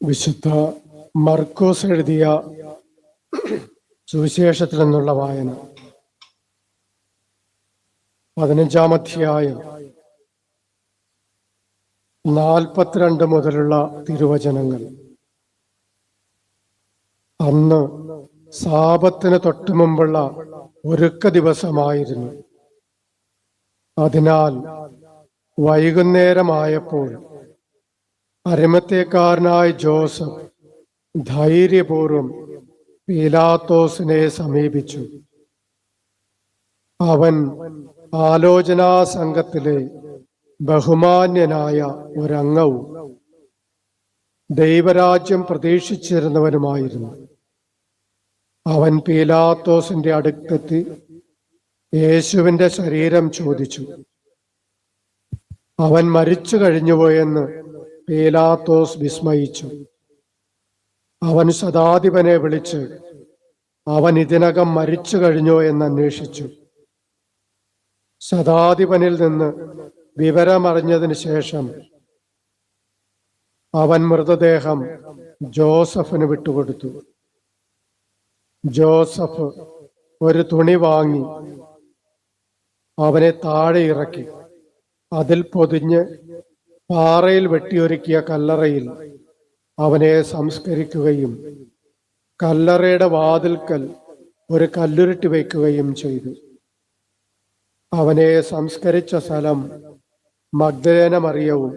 വിശുദ്ധ മർക്കോസ് എഴുതിയ സുവിശേഷത്തിൽ നിന്നുള്ള വായന 15-ാം അധ്യായം 42 മുതലുള്ള തിരുവചനങ്ങൾ. അന്ന് സാബത്തിന് തൊട്ടു മുമ്പുള്ള ഒരുക്ക ദിവസമായിരുന്നു. അതിനാൽ വൈകുന്നേരമായപ്പോൾ അരിമത്ഥ്യക്കാരനായ ജോസഫ് ധൈര്യപൂർവം പീലാത്തോസിനെ സമീപിച്ചു. അവൻ ആലോചനാ സംഘത്തിലെ ബഹുമാന്യനായ ഒരംഗവും ദൈവരാജ്യം പ്രതീക്ഷിച്ചിരുന്നവനുമായിരുന്നു. അവൻ പീലാത്തോസിന്റെ അടുത്തെത്തി യേശുവിന്റെ ശരീരം ചോദിച്ചു. അവൻ മരിച്ചു കഴിഞ്ഞുപോയെന്ന് പീലാത്തോസ് വിസ്മയിച്ചു. അവൻ ശതാധിപനെ വിളിച്ച് അവൻ ഇതിനകം മരിച്ചു കഴിഞ്ഞോ എന്ന് അന്വേഷിച്ചു. ശതാധിപനിൽ നിന്ന് വിവരമറിഞ്ഞതിന് ശേഷം അവൻ മൃതദേഹം ജോസഫിന് വിട്ടുകൊടുത്തു. ജോസഫ് ഒരു തുണി വാങ്ങി അവനെ താഴെ ഇറക്കി അതിൽ പൊതിഞ്ഞ് പാറയിൽ വെട്ടിയൊരുക്കിയ കല്ലറയിൽ അവനെ സംസ്കരിക്കുകയും കല്ലറയുടെ വാതിൽക്കൽ ഒരു കല്ലുരുട്ടി വയ്ക്കുകയും ചെയ്തു. അവനെ സംസ്കരിച്ച സ്ഥലം മഗ്ദലേന മറിയവും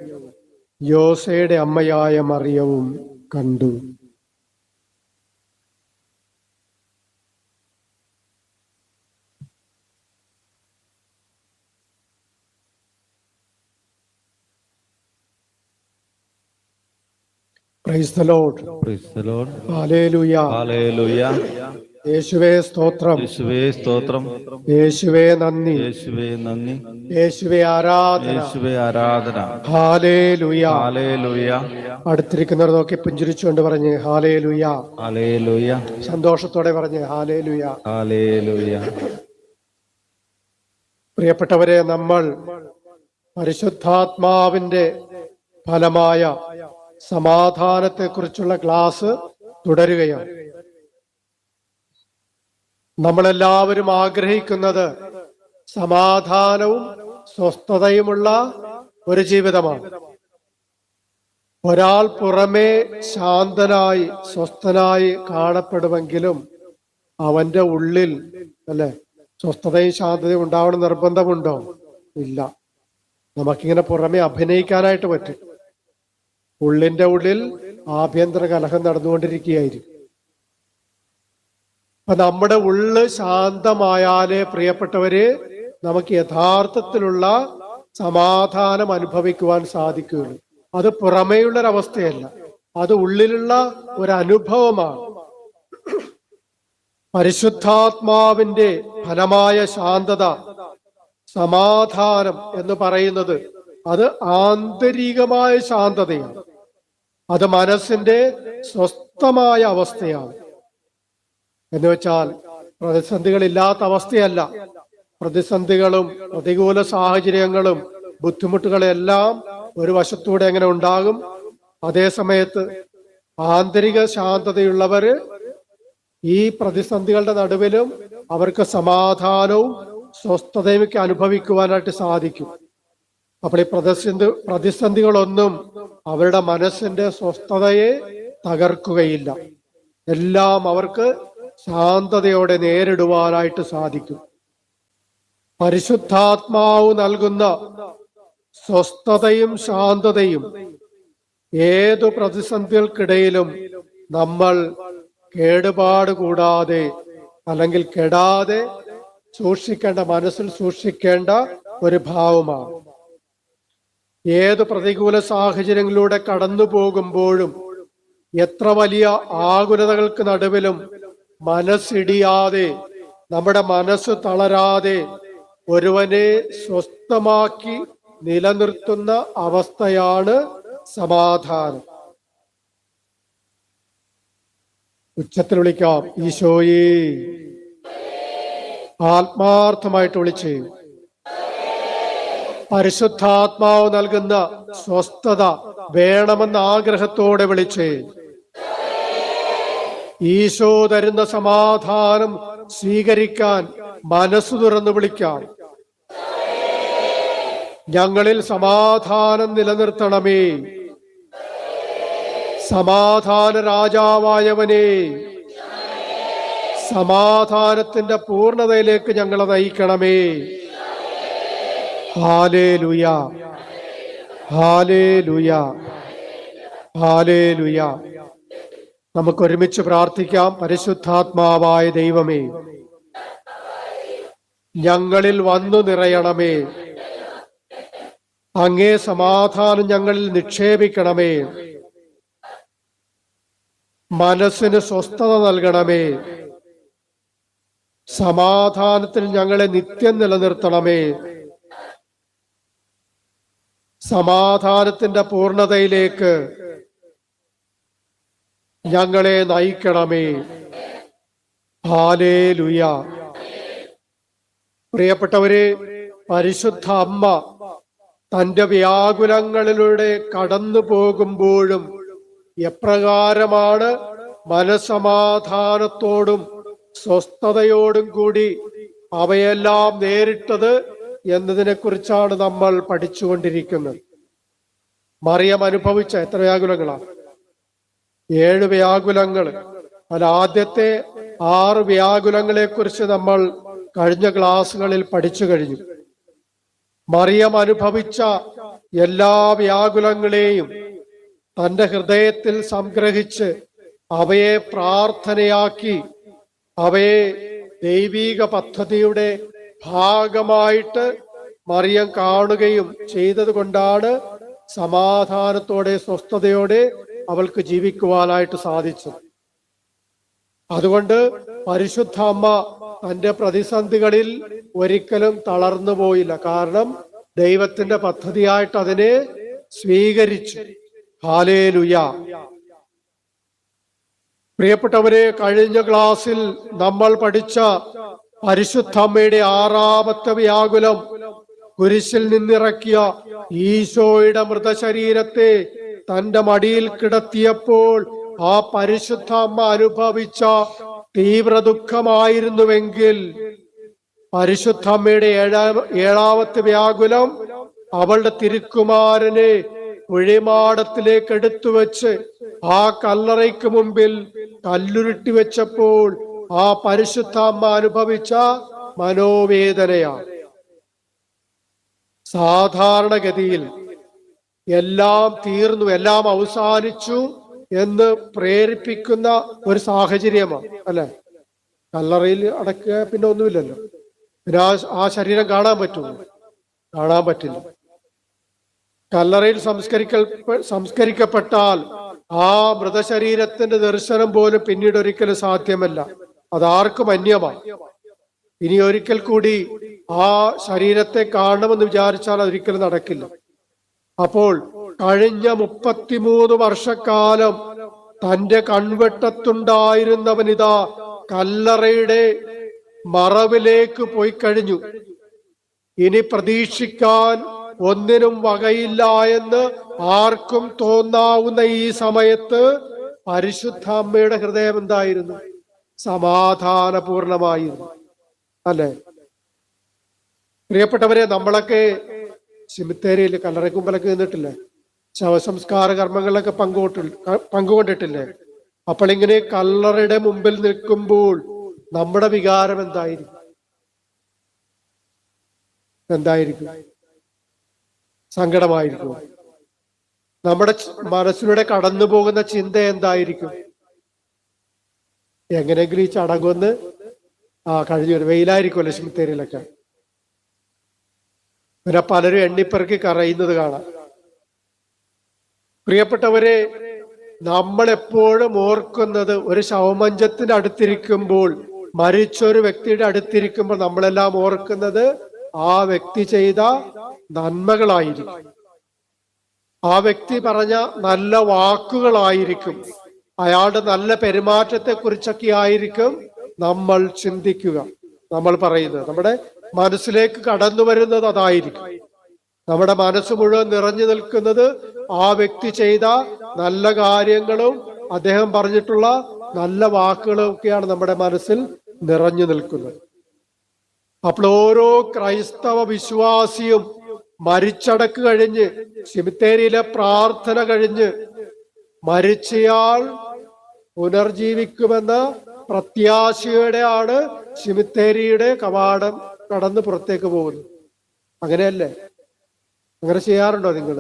യോസയുടെ അമ്മയായ മറിയവും കണ്ടു. Praise the Lord. Praise the Lord. Hallelujah. Hallelujah. യേശുവേ സ്തോത്രം. യേശുവേ സ്തോത്രം. യേശുവേ നന്ദി. യേശുവേ നന്ദി. യേശുവേ ആരാധന. യേശുവേ ആരാധന. ഹല്ലേലൂയ. ഹല്ലേലൂയ. അടുത്തിരിക്കുന്നവർ നോക്കി പുഞ്ചിരിച്ചുകൊണ്ട് പറഞ്ഞ് ഹല്ലേലൂയ. ഹല്ലേലൂയ. സന്തോഷത്തോടെ പറഞ്ഞ് ഹല്ലേലൂയ. ഹല്ലേലൂയ. പ്രിയപ്പെട്ടവരെ, നമ്മൾ പരിശുദ്ധാത്മാവിന്റെ ഫലമായ സമാധാനത്തെക്കുറിച്ചുള്ള ക്ലാസ് തുടരുകയാണ്. നമ്മളെല്ലാവരും ആഗ്രഹിക്കുന്നത് സമാധാനവും സ്വസ്ഥതയുമുള്ള ഒരു ജീവിതമാണ്. ഒരാൾ പുറമേ ശാന്തനായി സ്വസ്ഥനായി കാണപ്പെടുമെങ്കിലും അവന്റെ ഉള്ളിൽ അല്ലെ സ്വസ്ഥതയും ശാന്തതയും ഉണ്ടാവണം നിർബന്ധമുണ്ടോ? ഇല്ല. നമുക്കിങ്ങനെ പുറമേ അഭിനയിക്കാനായിട്ട് പറ്റും. ഉള്ളിന്റെ ഉള്ളിൽ ആഭ്യന്തര കലഹം നടന്നുകൊണ്ടിരിക്കുകയായിരിക്കും. അപ്പൊ നമ്മുടെ ഉള്ള് ശാന്തമായാലേ പ്രിയപ്പെട്ടവര് നമുക്ക് യഥാർത്ഥത്തിലുള്ള സമാധാനം അനുഭവിക്കുവാൻ സാധിക്കുകയുള്ളൂ. അത് പുറമേയുള്ളൊരവസ്ഥയല്ല, അത് ഉള്ളിലുള്ള ഒരു അനുഭവമാണ്. പരിശുദ്ധാത്മാവിന്റെ ഫലമായ ശാന്തത, സമാധാനം എന്ന് പറയുന്നത് അത് ആന്തരികമായ ശാന്തതയാണ്. അത് മനസ്സിന്റെ സ്വസ്ഥമായ അവസ്ഥയാണ്. എന്ന് വെച്ചാൽ പ്രതിസന്ധികളില്ലാത്ത അവസ്ഥയല്ല. പ്രതിസന്ധികളും പ്രതികൂല സാഹചര്യങ്ങളും ബുദ്ധിമുട്ടുകളെല്ലാം ഒരു വശത്തൂടെ എങ്ങനെ ഉണ്ടാകും. അതേ സമയത്ത് ആന്തരിക ശാന്തതയുള്ളവര് ഈ പ്രതിസന്ധികളുടെ നടുവിലും അവർക്ക് സമാധാനവും സ്വസ്ഥതയും ഒക്കെ അനുഭവിക്കുവാനായിട്ട് സാധിക്കും. അപ്പോൾ ഈ പ്രതിസന്ധികളൊന്നും അവരുടെ മനസ്സിന്റെ സ്വസ്ഥതയെ തകർക്കുകയില്ല. എല്ലാം അവർക്ക് ശാന്തതയോടെ നേരിടുവാനായിട്ട് സാധിക്കും. പരിശുദ്ധാത്മാവ് നൽകുന്ന സ്വസ്ഥതയും ശാന്തതയും ഏതു പ്രതിസന്ധികൾക്കിടയിലും നമ്മൾ കേടുപാട് കൂടാതെ അല്ലെങ്കിൽ കെടാതെ സൂക്ഷിക്കേണ്ട, മനസ്സിൽ സൂക്ഷിക്കേണ്ട ഒരു ഭാവമാണ്. ഏത് പ്രതികൂല സാഹചര്യങ്ങളിലൂടെ കടന്നു പോകുമ്പോഴും എത്ര വലിയ ആകുലതകൾക്ക് നടുവിലും മനസ്സിടിയാതെ, നമ്മുടെ മനസ്സ് തളരാതെ ഒരുവനെ സ്വസ്ഥമാക്കി നിലനിർത്തുന്ന അവസ്ഥയാണ് സമാധാനം. ഉച്ചത്തിൽ വിളിക്കാം, ഈശോയേ. ആത്മാർത്ഥമായിട്ട് വിളിച്ച് പരിശുദ്ധാത്മാവ് നൽകുന്ന സ്വസ്ഥത വേണമെന്ന ആഗ്രഹത്തോടെ വിളിച്ച് ഈശോ തരുന്ന സമാധാനം സ്വീകരിക്കാൻ മനസ്സു തുറന്നു വിളിക്കാം. ഞങ്ങളിൽ സമാധാനം നിലനിർത്തണമേ. സമാധാന രാജാവായവനെ, സമാധാനത്തിന്റെ പൂർണ്ണതയിലേക്ക് ഞങ്ങളെ നയിക്കണമേ. ഹല്ലേലൂയ, ഹല്ലേലൂയ, ഹല്ലേലൂയ. നമുക്ക് ഒരുമിച്ച് പ്രാർത്ഥിക്കാം. പരിശുദ്ധാത്മാവായ ദൈവമേ, ഞങ്ങളിൽ വന്നു നിറയണമേ. അങ്ങേ സമാധാനം ഞങ്ങളിൽ നിക്ഷേപിക്കണമേ. മനസ്സിന് സ്വസ്ഥത നൽകണമേ. സമാധാനത്തിൽ ഞങ്ങളെ നിത്യം നിലനിർത്തണമേ. സമാധാനത്തിന്റെ പൂർണ്ണതയിലേക്ക് ഞങ്ങളെ നയിക്കണമേ. ഹല്ലേലൂയ. പ്രിയപ്പെട്ടവരെ, പരിശുദ്ധ അമ്മ തന്റെ വ്യാകുലങ്ങളിലൂടെ കടന്നു പോകുമ്പോഴും എപ്രകാരമാണ് മനസമാധാനത്തോടും സ്വസ്ഥതയോടും കൂടി അവയെല്ലാം നേരിട്ടത് എന്നതിനെ കുറിച്ചാണ് നമ്മൾ പഠിച്ചുകൊണ്ടിരിക്കുന്നത്. മറിയം അനുഭവിച്ച എത്ര വ്യാകുലങ്ങളാണ്? 7 വ്യാകുലങ്ങൾ. അതിൽ ആദ്യത്തെ 6 വ്യാകുലങ്ങളെ കുറിച്ച് നമ്മൾ കഴിഞ്ഞ ക്ലാസ്സുകളിൽ പഠിച്ചു കഴിഞ്ഞു. മറിയം അനുഭവിച്ച എല്ലാ വ്യാകുലങ്ങളെയും തന്റെ ഹൃദയത്തിൽ സംഗ്രഹിച്ച് അവയെ പ്രാർത്ഥനയാക്കി അവയെ ദൈവീക പദ്ധതിയുടെ ഭാഗമായിട്ട് മറിയം കാണുകയും ചെയ്തത് കൊണ്ടാണ് സമാധാനത്തോടെ സ്വസ്ഥതയോടെ അവൾക്ക് ജീവിക്കുവാനായിട്ട് സാധിച്ചത്. അതുകൊണ്ട് പരിശുദ്ധ അമ്മ തന്റെ പ്രതിസന്ധികളിൽ ഒരിക്കലും തളർന്നു പോയില്ല. കാരണം ദൈവത്തിന്റെ പദ്ധതിയായിട്ട് അതിനെ സ്വീകരിച്ചു. ഹല്ലേലൂയ. പ്രിയപ്പെട്ടവരെ, കഴിഞ്ഞ ക്ലാസ്സിൽ നമ്മൾ പഠിച്ച പരിശുദ്ധ അമ്മയുടെ 6ാമത്തെ വ്യാകുലം കുരിശിൽ നിന്നിറക്കിയ ഈശോയുടെ മൃതശരീരത്തെ തന്റെ മടിയിൽ കിടത്തിയപ്പോൾ ആ പരിശുദ്ധ അമ്മ അനുഭവിച്ച തീവ്ര ദുഃഖമായിരുന്നുവെങ്കിൽ പരിശുദ്ധ അമ്മയുടെ 7ാമത്തെ വ്യാകുലം അവളുടെ തിരുക്കുമാരനെ കുഴിമാടത്തിലേക്ക് എടുത്തു വെച്ച് ആ കല്ലറയ്ക്ക് മുമ്പിൽ കല്ലുരുട്ടി വെച്ചപ്പോൾ ആ പരിശുദ്ധ അമ്മ അനുഭവിച്ച മനോവേദനയാണ്. സാധാരണഗതിയിൽ എല്ലാം തീർന്നു, എല്ലാം അവസാനിച്ചു എന്ന് പ്രേരിപ്പിക്കുന്ന ഒരു സാഹചര്യമാണ്, അല്ലെ? കല്ലറയിൽ അടക്കുക പിന്നെ ഒന്നുമില്ലല്ലോ. പിന്നെ ആ ശരീരം കാണാൻ പറ്റുമോ? കാണാൻ പറ്റില്ല. കല്ലറയിൽ സംസ്കരിക്കപ്പെട്ടാൽ ആ മൃതശരീരത്തിന്റെ ദർശനം പോലും പിന്നീട് ഒരിക്കലും സാധ്യമല്ല. അതാർക്കും അന്യമാണ്. ഇനി ഒരിക്കൽ കൂടി ആ ശരീരത്തെ കാണണമെന്ന് വിചാരിച്ചാൽ അതൊരിക്കലും നടക്കില്ല. അപ്പോൾ കഴിഞ്ഞ 33 വർഷക്കാലം തന്റെ കൺവെട്ടത്തുണ്ടായിരുന്നവനിതാ കല്ലറയുടെ മറവിലേക്ക് പോയി കഴിഞ്ഞു. ഇനി പ്രതീക്ഷിക്കാൻ ഒന്നിനും വകയില്ല എന്ന് ആർക്കും തോന്നാവുന്ന ഈ സമയത്ത് പരിശുദ്ധ അമ്മയുടെ ഹൃദയം എന്തായിരുന്നു? സമാധാനപൂർണമായിരുന്നു, അല്ലെ? പ്രിയപ്പെട്ടവരെ, നമ്മളൊക്കെ സിമിത്തേരിയിൽ കല്ലറക്കുമ്പലൊക്കെ നിന്നിട്ടില്ലേ? ശവസംസ്കാര കർമ്മങ്ങളിലൊക്കെ പങ്കുകൊണ്ടിട്ടില്ലേ? അപ്പോൾ ഇങ്ങനെ കല്ലറയുടെ മുമ്പിൽ നിൽക്കുമ്പോൾ നമ്മുടെ വികാരം എന്തായിരിക്കും? സങ്കടമായിരിക്കും. നമ്മുടെ മനസ്സിലൂടെ കടന്നു പോകുന്ന ചിന്ത എന്തായിരിക്കും? എങ്ങനെയെങ്കിലും ഈ ചടങ്ങൊന്ന് കഴിഞ്ഞു വരും. വെയിലായിരിക്കുമല്ലോ സിമിത്തേരിയിലൊക്കെ. പിന്നെ പലരും എണ്ണിപ്പെറുക്കി കരയുന്നത് കാണാം. പ്രിയപ്പെട്ടവരെ, നമ്മൾ എപ്പോഴും ഓർക്കുന്നത് ഒരു ശവമഞ്ചത്തിന്റെ അടുത്തിരിക്കുമ്പോൾ, മരിച്ചൊരു വ്യക്തിയുടെ അടുത്തിരിക്കുമ്പോൾ നമ്മളെല്ലാം ഓർക്കുന്നത് ആ വ്യക്തി ചെയ്ത നന്മകളായിരിക്കും, ആ വ്യക്തി പറഞ്ഞ നല്ല വാക്കുകളായിരിക്കും, അയാളുടെ നല്ല പെരുമാറ്റത്തെ കുറിച്ചൊക്കെ ആയിരിക്കും നമ്മൾ ചിന്തിക്കുക, നമ്മൾ പറയുന്നത്. നമ്മുടെ മനസ്സിലേക്ക് കടന്നു വരുന്നത് അതായിരിക്കും. നമ്മുടെ മനസ്സ് മുഴുവൻ നിറഞ്ഞു നിൽക്കുന്നത് ആ വ്യക്തി ചെയ്ത നല്ല കാര്യങ്ങളും അദ്ദേഹം പറഞ്ഞിട്ടുള്ള നല്ല വാക്കുകളും ഒക്കെയാണ് നമ്മുടെ മനസ്സിൽ നിറഞ്ഞു നിൽക്കുന്നത്. അപ്പോൾ ഓരോ ക്രൈസ്തവ വിശ്വാസിയും മരിച്ചടക്ക് കഴിഞ്ഞ് സെമിത്തേരിയിലെ പ്രാർത്ഥന കഴിഞ്ഞ് മരിച്ചയാൾ പുനർജീവിക്കുമെന്ന പ്രത്യാശയോടെയാണ് സെമിത്തേരിയുടെ കവാടം കടന്ന് പുറത്തേക്ക് പോകുന്നത്. അങ്ങനെയല്ലേ? അങ്ങനെ ചെയ്യാറുണ്ടോ നിങ്ങൾ?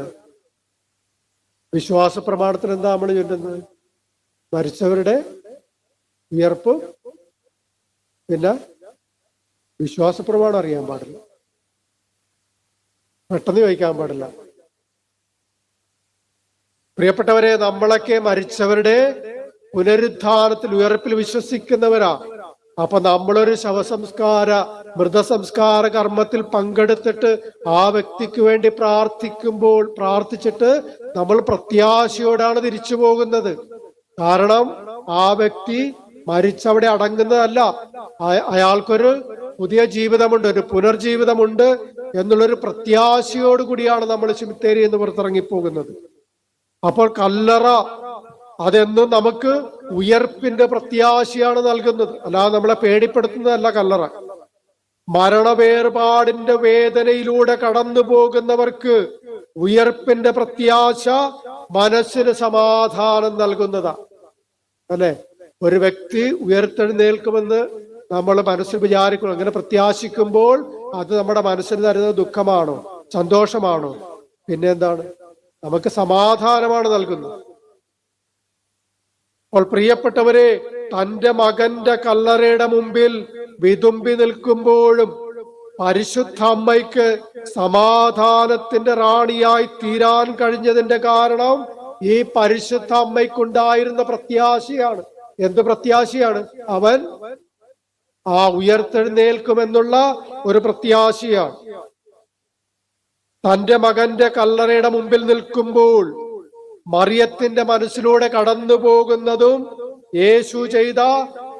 വിശ്വാസ പ്രമാണത്തിൽ എന്താ നമ്മൾ ചൊല്ലുന്നത്? മരിച്ചവരുടെ വിയർപ്പ്, പിന്നെ വിശ്വാസ പ്രമാണം അറിയാൻ പാടില്ല, പെട്ടെന്ന് ചോദിക്കാൻ പാടില്ല. പ്രിയപ്പെട്ടവരെ, നമ്മളൊക്കെ മരിച്ചവരുടെ പുനരുദ്ധാനത്തിൽ, ഉയർപ്പിൽ വിശ്വസിക്കുന്നവരാ. അപ്പൊ നമ്മളൊരു മൃതസംസ്കാര കർമ്മത്തിൽ പങ്കെടുത്തിട്ട് ആ വ്യക്തിക്ക് വേണ്ടി പ്രാർത്ഥിച്ചിട്ട് നമ്മൾ പ്രത്യാശയോടാണ് തിരിച്ചു പോകുന്നത്. കാരണം ആ വ്യക്തി മരിച്ചവിടെ അടങ്ങുന്നതല്ല, അയാൾക്കൊരു പുതിയ ജീവിതമുണ്ട്, ഒരു പുനർജീവിതമുണ്ട് എന്നുള്ളൊരു പ്രത്യാശയോടുകൂടിയാണ് നമ്മൾ സെമിത്തേരി എന്ന് പുറത്തിറങ്ങിപ്പോകുന്നത്. അപ്പോൾ കല്ലറ അതെന്നും നമുക്ക് ഉയർപ്പിന്റെ പ്രത്യാശയാണ് നൽകുന്നത്, അല്ലാതെ നമ്മളെ പേടിപ്പെടുത്തുന്നതല്ല കല്ലറ. മരണവേർപാടിന്റെ വേദനയിലൂടെ കടന്നു പോകുന്നവർക്ക് ഉയർപ്പിന്റെ പ്രത്യാശ മനസ്സിന് സമാധാനം നൽകുന്നതാ, അല്ലെ? ഒരു വ്യക്തി ഉയർത്തെഴുന്നേൽക്കുമെന്ന് നമ്മൾ മനസ്സിൽ വിചാരിക്കണം. അങ്ങനെ പ്രത്യാശിക്കുമ്പോൾ അത് നമ്മുടെ മനസ്സിന് തരുന്നത് ദുഃഖമാണോ, സന്തോഷമാണോ? പിന്നെ എന്താണ്? നമുക്ക് സമാധാനമാണ് നൽകുന്നത്. അപ്പോൾ പ്രിയപ്പെട്ടവരെ, തന്റെ മകന്റെ കല്ലറയുടെ മുമ്പിൽ വിതുമ്പി നിൽക്കുമ്പോഴും പരിശുദ്ധ അമ്മയ്ക്ക് സമാധാനത്തിന്റെ റാണിയായി തീരാൻ കഴിഞ്ഞതിന്റെ കാരണം ഈ പരിശുദ്ധ അമ്മയ്ക്കുണ്ടായിരുന്ന പ്രത്യാശയാണ്. എന്ത് പ്രത്യാശയാണ്? അവൻ ഉയർത്തെഴുന്നേൽക്കുമെന്നുള്ള ഒരു പ്രത്യാശയാണ്. തന്റെ മകന്റെ കല്ലറയുടെ മുമ്പിൽ നിൽക്കുമ്പോൾ മറിയത്തിന്റെ മനസ്സിലൂടെ കടന്നു പോകുന്നതും യേശു ചെയ്ത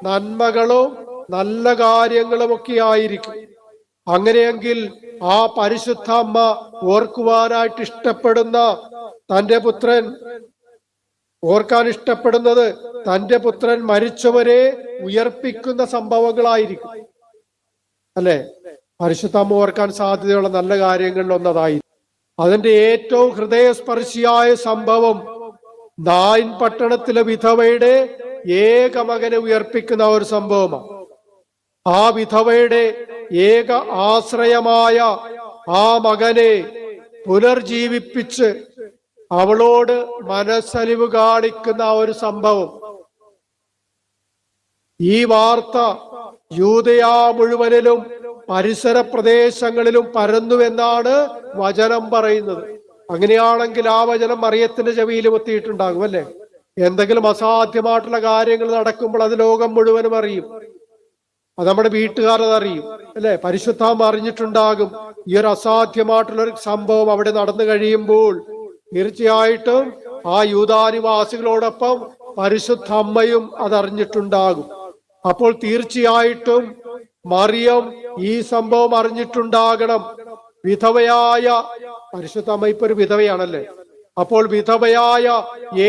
നന്മകളും നല്ല കാര്യങ്ങളും ഒക്കെ ആയിരിക്കും. അങ്ങനെയെങ്കിൽ ആ പരിശുദ്ധ അമ്മ ഓർക്കുവാനായിട്ട് ഇഷ്ടപ്പെടുന്ന തന്റെ പുത്രൻ, ഓർക്കാൻ ഇഷ്ടപ്പെടുന്നത് തന്റെ പുത്രൻ മരിച്ചവരെ ഉയർപ്പിക്കുന്ന സംഭവങ്ങളായിരിക്കും, അല്ലെ? പരിശുദ്ധ അമ്മ ഓർക്കാൻ സാധ്യതയുള്ള നല്ല കാര്യങ്ങളിൽ ഒന്നതായി. അതിന്റെ ഏറ്റവും ഹൃദയസ്പർശിയായ സംഭവം നായിൻ പട്ടണത്തിലെ വിധവയുടെ ഏക മകനെ ഉയർപ്പിക്കുന്ന ഒരു സംഭവമാണ്. ആ വിധവയുടെ ഏക ആശ്രയമായ ആ മകനെ പുനർജീവിപ്പിച്ച് അവളോട് മനസ്സലിവ് കാണിക്കുന്ന ഒരു സംഭവം. ഈ വാർത്ത യൂദയ മുഴുവനിലും പരിസര പ്രദേശങ്ങളിലും പരന്നുവെന്നാണ് വചനം പറയുന്നത്. അങ്ങനെയാണെങ്കിൽ ആ വചനം മറിയത്തിന്റെ ചെവിയിലും എത്തിയിട്ടുണ്ടാകും, അല്ലെ? എന്തെങ്കിലും അസാധ്യമായിട്ടുള്ള കാര്യങ്ങൾ നടക്കുമ്പോൾ അത് ലോകം മുഴുവനും അറിയും, അത് നമ്മുടെ വീട്ടുകാരതറിയും, അല്ലെ? പരിശുദ്ധം അറിഞ്ഞിട്ടുണ്ടാകും. ഈ ഒരു അസാധ്യമായിട്ടുള്ള ഒരു സംഭവം അവിടെ നടന്നു കഴിയുമ്പോൾ തീർച്ചയായിട്ടും ആ യൂദാനിവാസികളോടൊപ്പം പരിശുദ്ധ അമ്മയും അതറിഞ്ഞിട്ടുണ്ടാകും. അപ്പോൾ തീർച്ചയായിട്ടും മറിയം ഈ സംഭവം അറിഞ്ഞിട്ടുണ്ടാകണം. വിധവയായ പരിശുദ്ധ അമ്മ ഇപ്പൊ ഒരു വിധവയാണല്ലേ? അപ്പോൾ വിധവയായ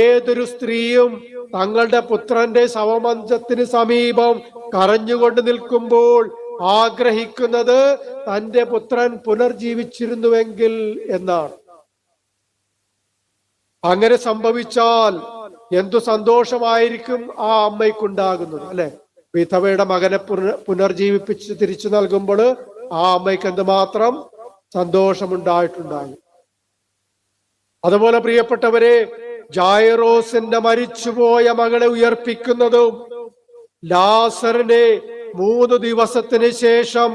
ഏതൊരു സ്ത്രീയും തങ്ങളുടെ പുത്രന്റെ ശവമഞ്ചത്തിന് സമീപം കരഞ്ഞുകൊണ്ട് നിൽക്കുമ്പോൾ ആഗ്രഹിക്കുന്നത് തന്റെ പുത്രൻ പുനർജീവിച്ചിരുന്നുവെങ്കിൽ എന്നാണ്. അങ്ങനെ സംഭവിച്ചാൽ എന്തു സന്തോഷമായിരിക്കും ആ അമ്മയ്ക്കുണ്ടാകുന്നത്, അല്ലെ? വിധവയുടെ മകനെ പുനർജീവിപ്പിച്ച് തിരിച്ചു നൽകുമ്പോൾ ആ അമ്മയ്ക്ക് എന്തുമാത്രം സന്തോഷമുണ്ടായിട്ടുണ്ടാകും. അതുപോലെ പ്രിയപ്പെട്ടവരെ, ജായറോസിന്റെ മരിച്ചുപോയ മകളെ ഉയർപ്പിക്കുന്നതും ലാസറിനെ 3 ദിവസത്തിന് ശേഷം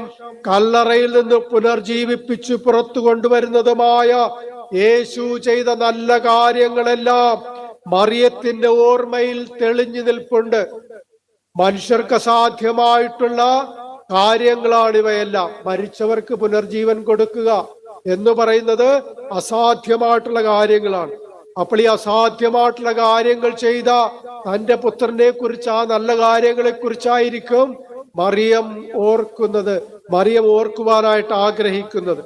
കല്ലറയിൽ നിന്ന് പുനർജീവിപ്പിച്ച് പുറത്തു കൊണ്ടുവരുന്നതുമായ യേശു ചെയ്ത നല്ല കാര്യങ്ങളെല്ലാം മറിയത്തിന്റെ ഓർമ്മയിൽ തെളിഞ്ഞു നിൽപ്പുണ്ട്. മനുഷ്യർക്ക് അസാധ്യമായിട്ടുള്ള കാര്യങ്ങളാണ് ഇവയെല്ലാം. മരിച്ചവർക്ക് പുനർജീവൻ കൊടുക്കുക എന്ന് പറയുന്നത് അസാധ്യമായിട്ടുള്ള കാര്യങ്ങളാണ്. അപ്പോൾ ഈ അസാധ്യമായിട്ടുള്ള കാര്യങ്ങൾ ചെയ്ത തന്റെ പുത്രനെ കുറിച്ച്, ആ നല്ല കാര്യങ്ങളെ കുറിച്ചായിരിക്കും മറിയം ഓർക്കുന്നത്, മറിയം ഓർക്കുവാനായിട്ട് ആഗ്രഹിക്കുന്നത്.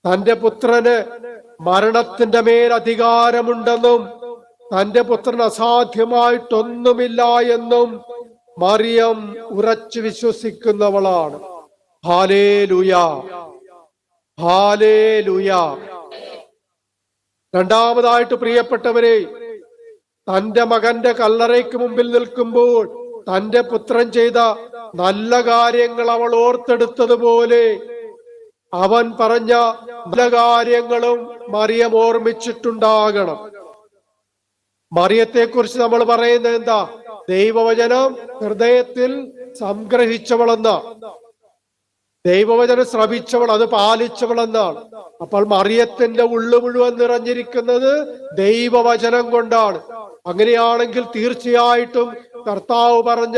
തന്റെ പുത്രന് മരണത്തിന്റെ മേൽ അധികാരമുണ്ടെന്നും തന്റെ പുത്രൻ അസാധ്യമായിട്ടൊന്നുമില്ല എന്നും മറിയം ഉറച്ചു വിശ്വസിക്കുന്നവളാണ്. Hallelujah, hallelujah. രണ്ടാമതായിട്ട് പ്രിയപ്പെട്ടവരെ, തന്റെ മകന്റെ കല്ലറയ്ക്ക് മുമ്പിൽ നിൽക്കുമ്പോൾ തന്റെ പുത്രൻ ചെയ്ത നല്ല കാര്യങ്ങൾ അവൾ ഓർത്തെടുത്തതുപോലെ അവൻ പറഞ്ഞ നല്ല കാര്യങ്ങളും മറിയം ഓർമ്മിച്ചിട്ടുണ്ടാകണം. മറിയത്തെക്കുറിച്ച് നമ്മൾ പറയുന്നത് എന്താ? ദൈവവചനം ഹൃദയത്തിൽ സംഗ്രഹിച്ചവളെന്ന, ദൈവവചനം ശ്രവിച്ചവൾ, അത് പാലിച്ചവൾ എന്നാണ്. അപ്പോൾ മറിയത്തിന്റെ ഉള്ളു മുഴുവൻ നിറഞ്ഞിരിക്കുന്നത് ദൈവവചനം കൊണ്ടാണ്. അങ്ങനെയാണെങ്കിൽ തീർച്ചയായിട്ടും കർത്താവ് പറഞ്ഞ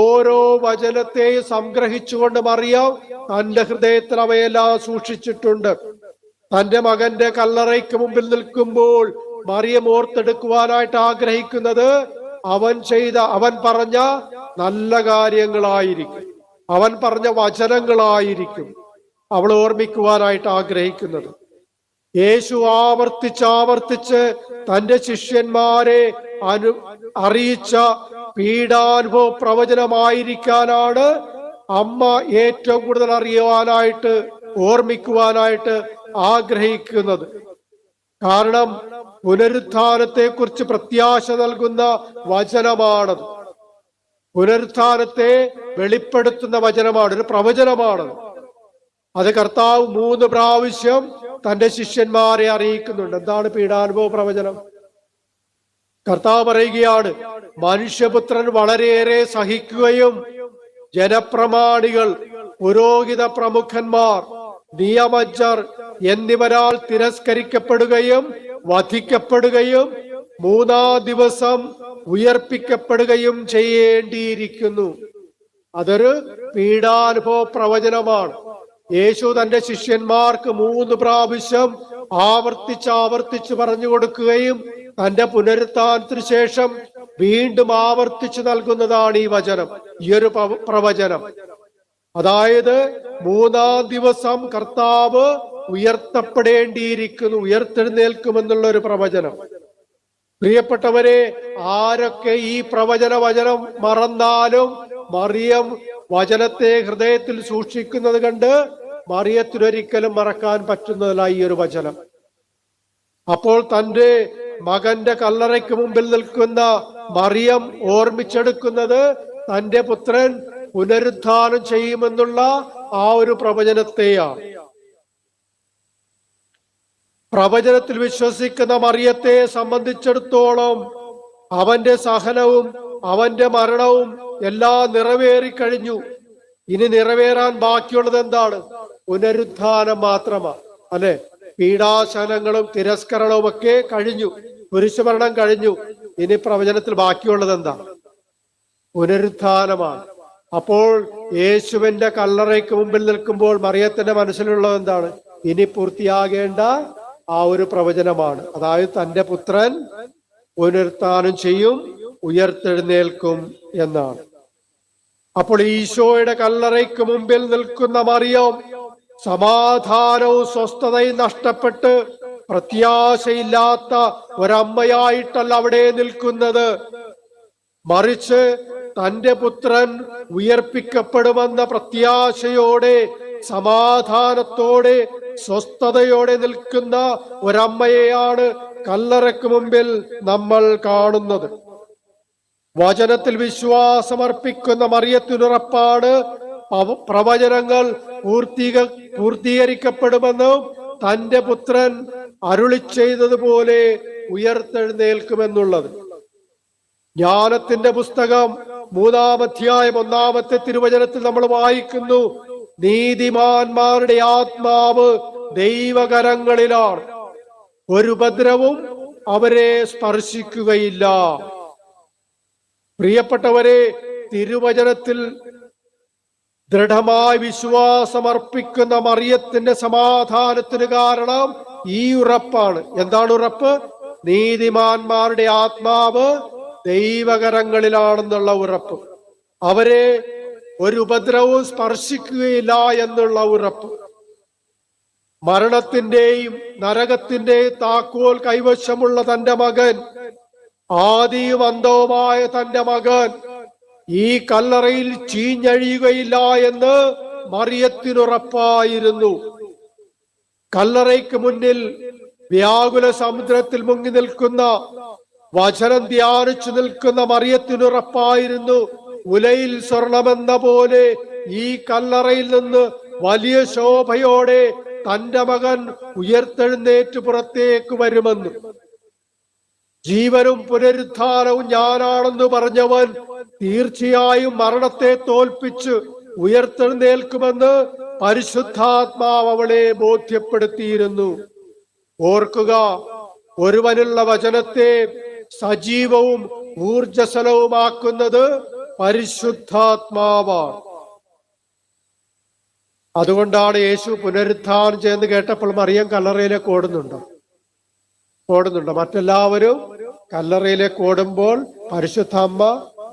ഓരോ വചനത്തെയും സംഗ്രഹിച്ചുകൊണ്ട് മറിയം തന്റെ ഹൃദയത്തിൽ അവയെല്ലാം സൂക്ഷിച്ചിട്ടുണ്ട്. തന്റെ മകന്റെ കല്ലറയ്ക്ക് മുമ്പിൽ നിൽക്കുമ്പോൾ മറിയം ഓർത്തെടുക്കുവാനായിട്ട് ആഗ്രഹിക്കുന്നത് അവൻ പറഞ്ഞ നല്ല കാര്യങ്ങളായിരിക്കും, അവൻ പറഞ്ഞ വചനങ്ങളായിരിക്കും അവൾ ഓർമ്മിക്കുവാനായിട്ട് ആഗ്രഹിക്കുന്നത്. യേശു ആവർത്തിച്ച് തന്റെ ശിഷ്യന്മാരെ അറിയിച്ച പീഡാനുഭവ പ്രവചനമായിരിക്കാനാണ് അമ്മ ഏറ്റവും കൂടുതൽ അറിയുവാനായിട്ട്, ഓർമ്മിക്കുവാനായിട്ട് ആഗ്രഹിക്കുന്നത്. കാരണം പുനരുത്ഥാനത്തെ കുറിച്ച് പ്രത്യാശ നൽകുന്ന വചനമാണത്. പുനരുത്ഥാനത്തെ വെളിപ്പെടുത്തുന്ന വചനമാണ്, ഒരു പ്രവചനമാണത്. അത് കർത്താവ് 3 പ്രാവശ്യം തന്റെ ശിഷ്യന്മാരെ അറിയിക്കുന്നുണ്ട്. എന്താണ് പീഡാനുഭവ പ്രവചനം? കർത്താവ് പറയുകയാണ്, മനുഷ്യപുത്രൻ വളരെയേറെ സഹിക്കുകയും ജനപ്രമാണികൾ, പുരോഹിത പ്രമുഖന്മാർ, നിയമജ്ഞർ എന്നിവരാൽ തിരസ്കരിക്കപ്പെടുകയും വധിക്കപ്പെടുകയും 3-ാം ദിവസം ഉയർപ്പിക്കപ്പെടുകയും ചെയ്യേണ്ടിയിരിക്കുന്നു. അതൊരു പീഡാനുഭവ പ്രവചനമാണ്. യേശു തന്റെ ശിഷ്യന്മാർക്ക് 3 പ്രാവശ്യം ആവർത്തിച്ച് പറഞ്ഞു കൊടുക്കുകയും തന്റെ പുനരുത്ഥാനത്തിന് ശേഷം വീണ്ടും ആവർത്തിച്ചു നൽകുന്നതാണ് ഈ വചനം, ഈ ഒരു പ്രവചനം. അതായത് 3-ാം ദിവസം കർത്താവ് ഉയർത്തപ്പെടേണ്ടിയിരിക്കുന്നു, ഉയർത്തെഴുന്നേൽക്കുമെന്നുള്ള ഒരു പ്രവചനം. പ്രിയപ്പെട്ടവരെ, ആരൊക്കെ ഈ വചനം മറന്നാലും മറിയം വചനത്തെ ഹൃദയത്തിൽ സൂക്ഷിക്കുന്നത് കണ്ട് മറിയത്തിനൊരിക്കലും മറക്കാൻ പറ്റുന്നതല്ല ഈ ഒരു വചനം. അപ്പോൾ തന്റെ മകന്റെ കല്ലറയ്ക്ക് മുമ്പിൽ നിൽക്കുന്ന മറിയം ഓർമ്മിച്ചെടുക്കുന്നത് തന്റെ പുത്രൻ പുനരുത്ഥാനം ചെയ്യുമെന്നുള്ള ആ ഒരു പ്രവചനത്തെയാണ്. പ്രവചനത്തിൽ വിശ്വസിക്കുന്ന മറിയത്തെ സംബന്ധിച്ചിടത്തോളം അവന്റെ സഹനവും അവന്റെ മരണവും എല്ലാം നിറവേറിക്കഴിഞ്ഞു. ഇനി നിറവേറാൻ ബാക്കിയുള്ളത് എന്താണ്? പുനരുത്ഥാനം മാത്രമാണ്, അല്ലെ? പീഡാസനങ്ങളും തിരസ്കരണവും ഒക്കെ കഴിഞ്ഞു, കുരിശുമരണം കഴിഞ്ഞു. ഇനി പ്രവചനത്തിൽ ബാക്കിയുള്ളത് എന്താ? പുനരുത്ഥാനമാണ്. അപ്പോൾ യേശുവിന്റെ കല്ലറയ്ക്ക് മുമ്പിൽ നിൽക്കുമ്പോൾ മറിയത്തിന്റെ മനസ്സിലുള്ളത് എന്താണ്? ഇനി പൂർത്തിയാകേണ്ട ആ ഒരു പ്രവചനമാണ്. അതായത് തന്റെ പുത്രൻ പുനരുത്ഥാനം ചെയ്യും, ഉയർത്തെഴുന്നേൽക്കും എന്നാണ്. അപ്പോൾ ഈശോയുടെ കല്ലറയ്ക്ക് മുമ്പിൽ നിൽക്കുന്ന മറിയം സമാധാനവും സ്വസ്ഥതയും നഷ്ടപ്പെട്ട് പ്രത്യാശയില്ലാത്ത ഒരമ്മയായിട്ടല്ല അവിടെ നിൽക്കുന്നത്. മറിച്ച് തന്റെ പുത്രൻ ഉയർപ്പിക്കപ്പെടുമെന്ന പ്രത്യാശയോടെ, സമാധാനത്തോടെ, സ്വസ്ഥതയോടെ നിൽക്കുന്ന ഒരമ്മയെയാണ് കല്ലറയ്ക്ക് മുമ്പിൽ നമ്മൾ കാണുന്നത്. വചനത്തിൽ വിശ്വാസമർപ്പിക്കുന്ന മറിയത്തിനുറപ്പാണ് പ്രവചനങ്ങൾ പൂർത്തീകരിക്കപ്പെടുമെന്നും തന്റെ പുത്രൻ അരുളി ചെയ്തതുപോലെ ഉയർത്തെഴുന്നേൽക്കുമെന്നുള്ളത്. ജ്ഞാനത്തിന്റെ പുസ്തകം 3-ാം അധ്യായം 1-ാമത്തെ തിരുവചനത്തിൽ നമ്മൾ വായിക്കുന്നു, നീതിമാന്മാരുടെ ആത്മാവ് ദൈവകരങ്ങളിലാണ്, ഒരു ഉപദ്രവവും അവരെ സ്പർശിക്കുകയില്ല. പ്രിയപ്പെട്ടവരെ, തിരുവചനത്തിൽ ദൃഢമായ വിശ്വാസമർപ്പിക്കുന്ന മറിയത്തിന്റെ സമാധാനത്തിന് കാരണം ഈ ഉറപ്പാണ്. എന്താണ് ഉറപ്പ്? നീതിമാന്മാരുടെ ആത്മാവ് ദൈവകരങ്ങളിലാണെന്നുള്ള ഉറപ്പ്. അവരെ ഒരു ഉപദ്രവവും സ്പർശിക്കുകയില്ല എന്നുള്ള ഉറപ്പ്. മരണത്തിന്റെയും നരകത്തിന്റെയും താക്കോൽ കൈവശമുള്ള തന്റെ മകൻ ആദിയും അന്തവുമായ തന്റെ മകൻ ഈ കല്ലറയിൽ ചീഞ്ഞഴിയുകയില്ല എന്ന് മറിയത്തിനുറപ്പായിരുന്നു. കല്ലറയ്ക്ക് മുന്നിൽ വ്യാകുല സമുദ്രത്തിൽ മുങ്ങി നിൽക്കുന്ന, വചനം ധ്യാനിച്ചു നിൽക്കുന്ന മറിയത്തിനുറപ്പായിരുന്നു, ഉലയിൽ സ്വർണമെന്ന പോലെ ഈ കല്ലറയിൽ നിന്ന് വലിയ ശോഭയോടെ തന്റെ മകൻ ഉയർത്തെഴുന്നേറ്റ് പുറത്തേക്ക് വരുമെന്ന്. ജീവനും പുനരുത്ഥാനവും ഞാനാണെന്ന് പറഞ്ഞവൻ തീർച്ചയായും മരണത്തെ തോൽപ്പിച്ച് ഉയർത്തെഴുന്നേൽക്കുമെന്ന് പരിശുദ്ധാത്മാവ് അവളെ ബോധ്യപ്പെടുത്തിയിരുന്നു. ഓർക്കുക, ഒരുവനുള്ള വചനത്തെ സജീവവും ഊർജസ്വലവുമാക്കുന്നത് പരിശുദ്ധാത്മാവാണ്. അതുകൊണ്ടാണ് യേശു പുനരുത്ഥാനം ചെയ്യുന്നത് കേട്ടപ്പോൾ മറിയം കല്ലറയിലേക്ക് ഓടുന്നുണ്ടോ? മറ്റെല്ലാവരും കല്ലറയിലേക്ക് ഓടുമ്പോൾ പരിശുദ്ധ അമ്മ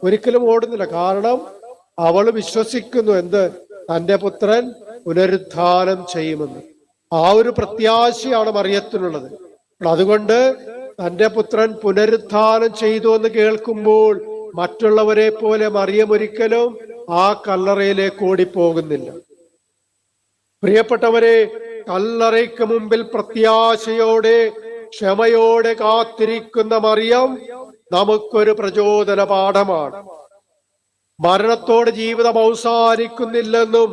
ഒരിക്കലും ഓടുന്നില്ല. കാരണം അവൾ വിശ്വസിക്കുന്നു എന്ത്? തന്റെ പുത്രൻ പുനരുത്ഥാനം ചെയ്യുമെന്ന്. ആ ഒരു പ്രത്യാശയാണ് മറിയത്തിനുള്ളത്. അതുകൊണ്ട് തന്റെ പുത്രൻ പുനരുത്ഥാനം ചെയ്തു എന്ന് കേൾക്കുമ്പോൾ മറ്റുള്ളവരെ പോലെ മറിയം ഒരിക്കലും ആ കല്ലറയിലേക്ക് ഓടിപ്പോകുന്നില്ല. പ്രിയപ്പെട്ടവരെ, കല്ലറയ്ക്ക് മുമ്പിൽ പ്രത്യാശയോടെ ക്ഷമയോടെ കാത്തിരിക്കുന്ന മറിയം നമുക്കൊരു പ്രചോദന പാഠമാണ്. മരണത്തോടെ ജീവിതം അവസാനിക്കുന്നില്ലെന്നും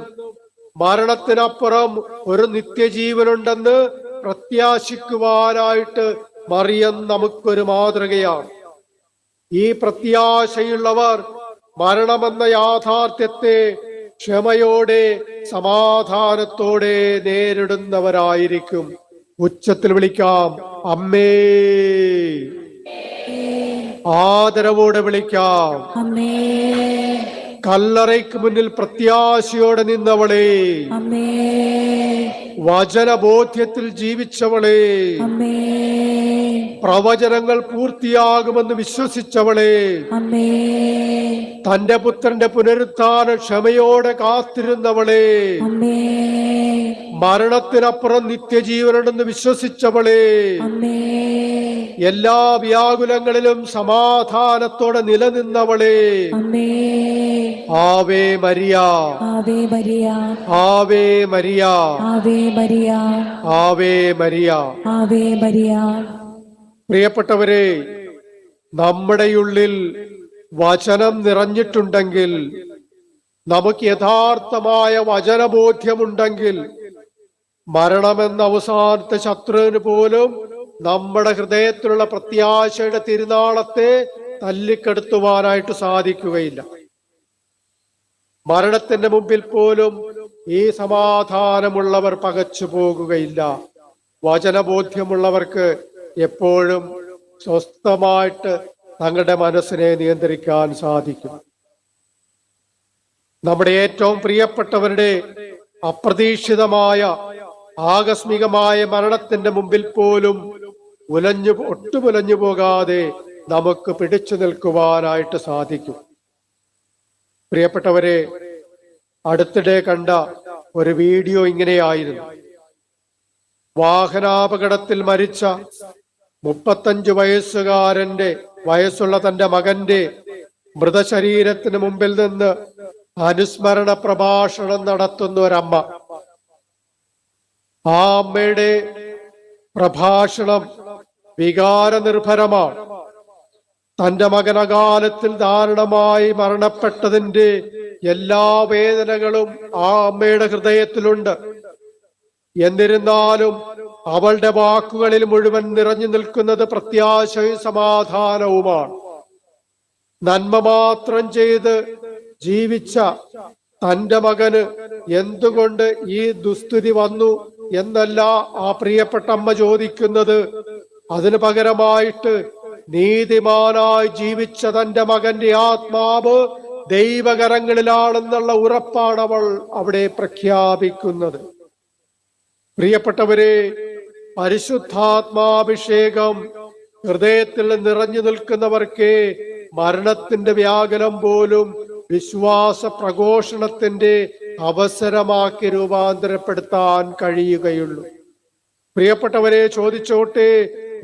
മരണത്തിനപ്പുറം ഒരു നിത്യജീവനുണ്ടെന്ന് പ്രത്യാശിക്കുവാനായിട്ട് മറിയം നമുക്കൊരു മാതൃകയാണ്. ഈ പ്രത്യാശയുള്ളവർ മരണമെന്ന യാഥാർത്ഥ്യത്തെ ക്ഷമയോടെ സമാധാനത്തോടെ നേരിടുന്നവരായിരിക്കും. ഉച്ചത്തിൽ വിളിക്കാം, അമ്മേ. ആദരവോടെ വിളിക്കാം, അമ്മേ. കല്ലറയ്ക്ക് മുന്നിൽ പ്രത്യാശയോടെ നിന്നവളെ, അമ്മേ. വചനബോധ്യത്തിൽ ജീവിച്ചവളെ, അമ്മേ. പ്രവചനങ്ങൾ പൂർത്തിയാകുമെന്ന് വിശ്വസിച്ചവളെ, അമ്മേ. തന്റെ പുത്രന്റെ പുനരുത്ഥാന ക്ഷമയോടെ കാത്തിരുന്നവളെ, അമ്മേ. മരണത്തിനപ്പുറം നിത്യജീവനുണ്ടെന്ന് വിശ്വസിച്ചവളെ, അമ്മേ. എല്ലാ വ്യാകുലങ്ങളിലും സമാധാനത്തോടെ നിലനിന്നവളെ, അമ്മേ. Ave Maria, Ave Maria, Ave Maria, Ave Maria, Ave Maria, Ave Maria. പ്രിയപ്പെട്ടവരെ, നമ്മുടെ ഉള്ളിൽ വചനം നിറഞ്ഞിട്ടുണ്ടെങ്കിൽ, നമുക്ക് യഥാർത്ഥമായ വചനബോധ്യമുണ്ടെങ്കിൽ, മരണമെന്ന അവസാനത്തെ ശത്രുവിന് പോലും നമ്മുടെ ഹൃദയത്തിലുള്ള പ്രത്യാശയുടെ തിരുനാളത്തെ തല്ലിക്കെടുത്തുവാനായിട്ട് സാധിക്കുകയില്ല. മരണത്തിന്റെ മുമ്പിൽ പോലും ഈ സമാധാനമുള്ളവർ പകച്ചു പോകുകയില്ല. വചനബോധ്യമുള്ളവർക്ക് എപ്പോഴും സ്വസ്ഥമായിട്ട് തങ്ങളുടെ മനസ്സിനെ നിയന്ത്രിക്കാൻ സാധിക്കും. നമ്മുടെ ഏറ്റവും പ്രിയപ്പെട്ടവരുടെ അപ്രതീക്ഷിതമായ ആകസ്മികമായ മരണത്തിന്റെ മുമ്പിൽ പോലും ഒട്ടുമുലഞ്ഞു പോകാതെ നമുക്ക് പിടിച്ചു നിൽക്കുവാനായിട്ട് സാധിക്കും. പ്രിയപ്പെട്ടവരെ, അടുത്തിടെ കണ്ട ഒരു വീഡിയോ ഇങ്ങനെയായിരുന്നു. വാഹനാപകടത്തിൽ മരിച്ച 35 വയസ്സുള്ള തന്റെ മകന്റെ മൃതശരീരത്തിന് മുമ്പിൽ നിന്ന് അനുസ്മരണ പ്രഭാഷണം നടത്തുന്ന ഒരമ്മ. ആ അമ്മയുടെ പ്രഭാഷണം വികാരനിർഭരമാണ്. തന്റെ മകൻ അകാലത്തിൽ ദാരുണമായി മരണപ്പെട്ടതിന്റെ എല്ലാ വേദനകളും ആ അമ്മയുടെ ഹൃദയത്തിലുണ്ട്. എന്നിരുന്നാലും അവളുടെ വാക്കുകളിൽ മുഴുവൻ നിറഞ്ഞു നിൽക്കുന്നത് പ്രത്യാശയും സമാധാനവുമാണ്. നന്മ മാത്രം ചെയ്ത് ജീവിച്ച തന്റെ മകന് എന്തുകൊണ്ട് ഈ ദുസ്ഥിതി വന്നു എന്നല്ല ആ പ്രിയപ്പെട്ട അമ്മ ചോദിക്കുന്നത്. അതിനു പകരമായിട്ട് നീതിമാനായി ജീവിച്ച തന്റെ മകന്റെ ആത്മാവ് ദൈവകരങ്ങളിലാണെന്നുള്ള ഉറപ്പാണ് അവൾ അവിടെ പ്രഖ്യാപിക്കുന്നത്. പ്രിയപ്പെട്ടവരെ, പരിശുദ്ധാത്മാഭിഷേകം ഹൃദയത്തിൽ നിറഞ്ഞു നിൽക്കുന്നവർക്ക് മരണത്തിന്റെ വ്യാകുലം പോലും വിശ്വാസ പ്രഘോഷണത്തിന്റെ അവസരമാക്കി രൂപാന്തരപ്പെടുത്താൻ കഴിയുകയുള്ളൂ. പ്രിയപ്പെട്ടവരെ, ചോദിച്ചോട്ടെ,